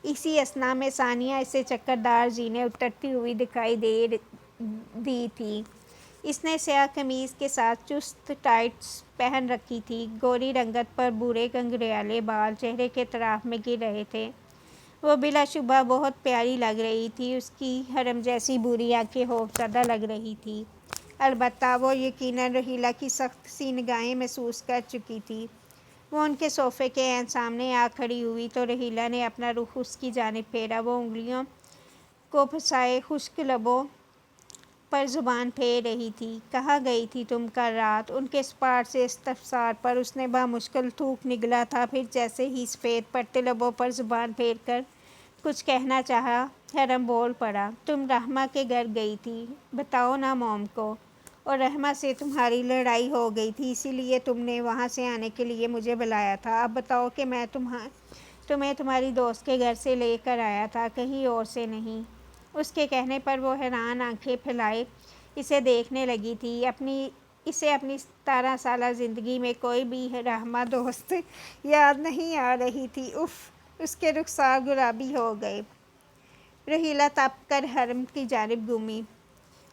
اسی اثنا میں ثانیہ اسے چکردار زینے اترتی ہوئی دکھائی دی تھی۔ اس نے سیاہ قمیض کے ساتھ چست ٹائٹس پہن رکھی تھی، گوری رنگت پر بھورے گھنگریالے بال چہرے کے اطراف میں گر رہے تھے۔ وہ بلا شبہ بہت پیاری لگ رہی تھی۔ اس کی حرم جیسی بھوری آنکھیں خوفزدہ لگ رہی تھی، البتہ وہ یقیناً رحیلہ کی سخت سی نگاہیں محسوس کر چکی تھی۔ وہ ان کے صوفے کے عین سامنے آ کھڑی ہوئی تو رحیلہ نے اپنا رخ اس کی جانب پھیرا۔ وہ انگلیوں کو پھنسائے خشک لبوں پر زبان پھیر رہی تھی۔ کہاں گئی تھی تم کل رات؟ ان کے سپاٹ سے استفسار پر اس نے بامشکل تھوک نگلا تھا، پھر جیسے ہی سفید پڑتے لبوں پر زبان پھیر کر کچھ کہنا چاہا، حرم بول پڑا، تم رحمہ کے گھر گئی تھی، بتاؤ نا موم کو، اور رحمہ سے تمہاری لڑائی ہو گئی تھی، اسی لیے تم نے وہاں سے آنے کے لیے مجھے بلایا تھا۔ اب بتاؤ کہ میں تمہیں تمہاری دوست کے گھر سے لے کر آیا تھا، کہیں اور سے نہیں۔ اس کے کہنے پر وہ حیران آنکھیں پھیلائے اسے دیکھنے لگی تھی۔ اسے اپنی 17 سالہ زندگی میں کوئی بھی رحمہ دوست یاد نہیں آ رہی تھی۔ اف! اس کے رخسار گلابی ہو گئے۔ رحیلہ تپ کر حرم کی جانب گھومی۔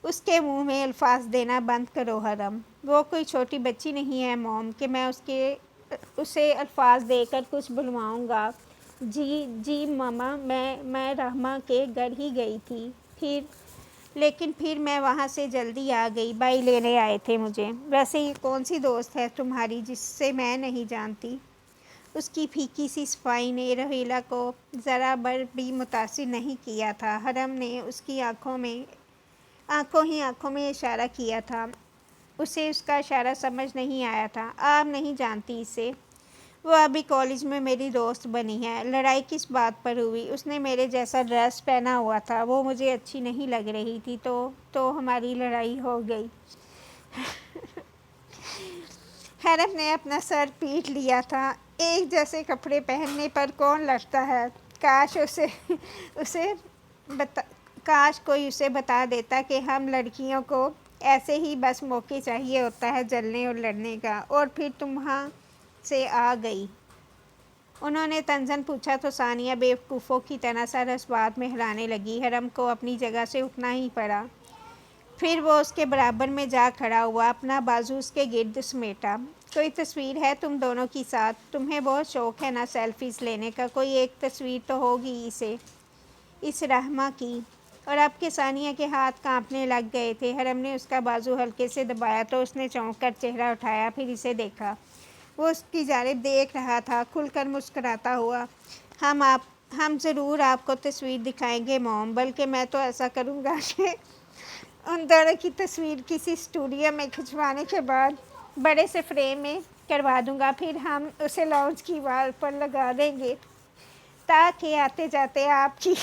اس کے منہ میں الفاظ دینا بند کرو حرم، وہ کوئی چھوٹی بچی نہیں ہے موم کہ میں اسے الفاظ دے کر کچھ بلواؤں گا۔ جی ماما، میں رحمہ کے گھر ہی گئی تھی، لیکن پھر میں وہاں سے جلدی آ گئی، بھائی لینے آئے تھے مجھے۔ ویسے یہ کون سی دوست ہے تمہاری جس سے میں نہیں جانتی؟ اس کی پھیکی سی صفائی نے رحیلہ کو ذرا بھر بھی متاثر نہیں کیا تھا۔ حرم نے اس کی آنکھوں ہی آنکھوں میں اشارہ کیا تھا۔ اسے اس کا اشارہ سمجھ نہیں آیا تھا۔ آپ نہیں جانتی اسے؟ وہ ابھی کالج میں میری دوست بنی ہے۔ لڑائی کس بات پر ہوئی؟ اس نے میرے جیسا ڈریس پہنا ہوا تھا، وہ مجھے اچھی نہیں لگ رہی تھی تو ہماری لڑائی ہو گئی۔ حرم نے اپنا سر پیٹ لیا تھا۔ ایک جیسے کپڑے پہننے پر کون لڑتا ہے؟ کاش کوئی اسے بتا دیتا کہ ہم لڑکیوں کو ایسے ہی بس موقع چاہیے ہوتا ہے جلنے اور لڑنے کا۔ اور پھر تم وہاں سے آ گئی؟ انہوں نے طنزاً پوچھا تو ثانیہ بیوقوفوں کی طرح سر اس بات میں ہلانے لگی۔ حرم کو اپنی جگہ سے اٹھنا ہی پڑا۔ پھر وہ اس کے برابر میں جا کھڑا ہوا، اپنا بازو اس کے گرد سمیٹا۔ کوئی تصویر ہے تم دونوں کی ساتھ؟ تمہیں بہت شوق ہے نا سیلفیز لینے کا، کوئی ایک تصویر تو ہوگی اس رحمہ کی۔ اور اب کہ ثانیہ کے ہاتھ کانپنے لگ گئے تھے، حرم نے اس کا بازو ہلکے سے دبایا تو اس نے چونک کر چہرہ اٹھایا، پھر اسے دیکھا۔ وہ اس کی جانب دیکھ رہا تھا، کھل کر مسکراتا ہوا۔ ہم ضرور آپ کو تصویر دکھائیں گے موم، بلکہ میں تو ایسا کروں گا کہ ان دونوں کی تصویر کسی اسٹوڈیو میں کھنچوانے کے بعد بڑے سے فریم میں کروا دوں گا، پھر ہم اسے لاؤنج کی وال پر لگا دیں گے تاکہ آتے جاتے آپ کی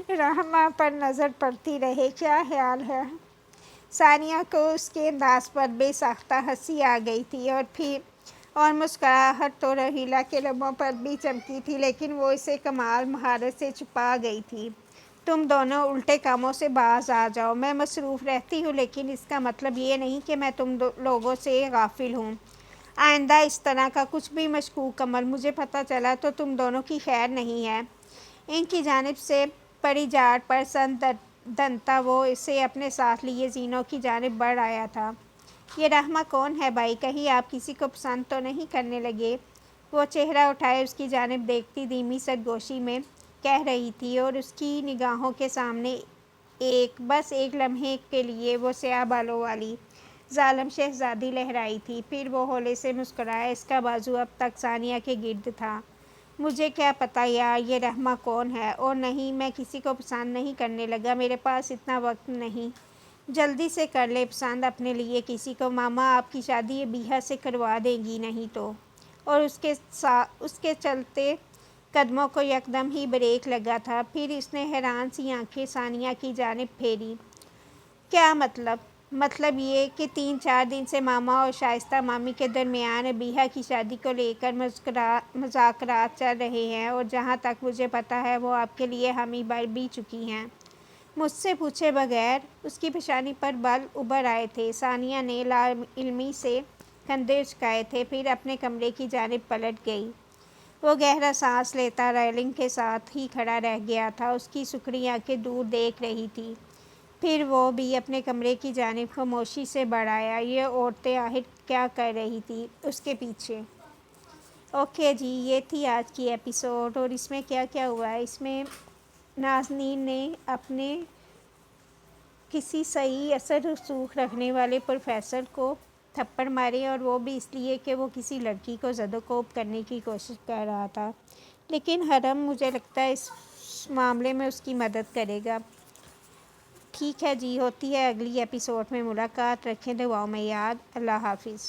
رحمہ پر نظر پڑتی رہے۔ کیا خیال ہے؟ ثانیہ کو اس کے انداز پر بے ساختہ ہنسی آ گئی تھی اور مسکراہٹ تو رحیلہ کے لبوں پر بھی چمکی تھی، لیکن وہ اسے کمال مہارت سے چھپا گئی تھی۔ تم دونوں الٹے کاموں سے باز آ جاؤ۔ میں مصروف رہتی ہوں، لیکن اس کا مطلب یہ نہیں کہ میں تم لوگوں سے غافل ہوں۔ آئندہ اس طرح کا کچھ بھی مشکوک عمل مجھے پتہ چلا تو تم دونوں کی خیر نہیں ہے۔ ان کی جانب سے پری جاٹ پر سن دنتا وہ اسے اپنے ساتھ لیے زینوں کی جانب بڑھ آیا تھا۔ یہ رحمہ کون ہے بھائی؟ کہیں آپ کسی کو پسند تو نہیں کرنے لگے؟ وہ چہرہ اٹھائے اس کی جانب دیکھتی دھیمی سرگوشی میں کہہ رہی تھی، اور اس کی نگاہوں کے سامنے بس ایک لمحے کے لیے وہ سیاہ بالوں والی ظالم شہزادی لہرائی تھی۔ پھر وہ ہولے سے مسکرایا۔ اس کا بازو اب تک ثانیہ کے گرد تھا۔ مجھے کیا پتہ یار یہ رحمہ کون ہے؟ اور نہیں، میں کسی کو پسند نہیں کرنے لگا، میرے پاس اتنا وقت نہیں۔ جلدی سے کر لے پسند اپنے لیے کسی کو۔ ماما آپ کی شادی ابیحہ سے کروا دیں گی نہیں تو؟ اور اس کے چلتے قدموں کو یکدم ہی بریک لگا تھا۔ پھر اس نے حیران سی آنکھیں ثانیہ کی جانب پھیری۔ کیا مطلب؟ مطلب یہ کہ 3-4 دن سے ماما اور شائستہ مامی کے درمیان ابیحہ کی شادی کو لے کر مذاکرات چل رہے ہیں، اور جہاں تک مجھے پتہ ہے وہ آپ کے لیے حامی بن بھی چکی ہیں۔ مجھ سے پوچھے بغیر؟ اس کی پیشانی پر بال ابھر آئے تھے۔ ثانیہ نے لا علمی سے کندھے اچکائے تھے، پھر اپنے کمرے کی جانب پلٹ گئی۔ وہ گہرا سانس لیتا ریلنگ کے ساتھ ہی کھڑا رہ گیا تھا، اس کی سکھڑی آنکھیں دور دیکھ رہی تھی۔ پھر وہ بھی اپنے کمرے کی جانب خاموشی سے بڑھ آیا۔ یہ عورتیں آخر کیا کر رہی تھیں اس کے پیچھے؟ اوکے جی، یہ تھی آج کی ایپیسوڈ، اور اس میں کیا کیا ہوا ہے؟ اس میں نازنین نے اپنے کسی صحیح اثر رسوخ رکھنے والے پروفیسر کو تھپڑ مارے، اور وہ بھی اس لیے کہ وہ کسی لڑکی کو زد و کوب کرنے کی کوشش کر رہا تھا، لیکن حرم مجھے لگتا ہے اس معاملے میں اس کی مدد کرے گا۔ ٹھیک ہے جی، ہوتی ہے اگلی ایپیسوڈ میں ملاقات۔ رکھیں دعاؤں میں یاد۔ اللہ حافظ۔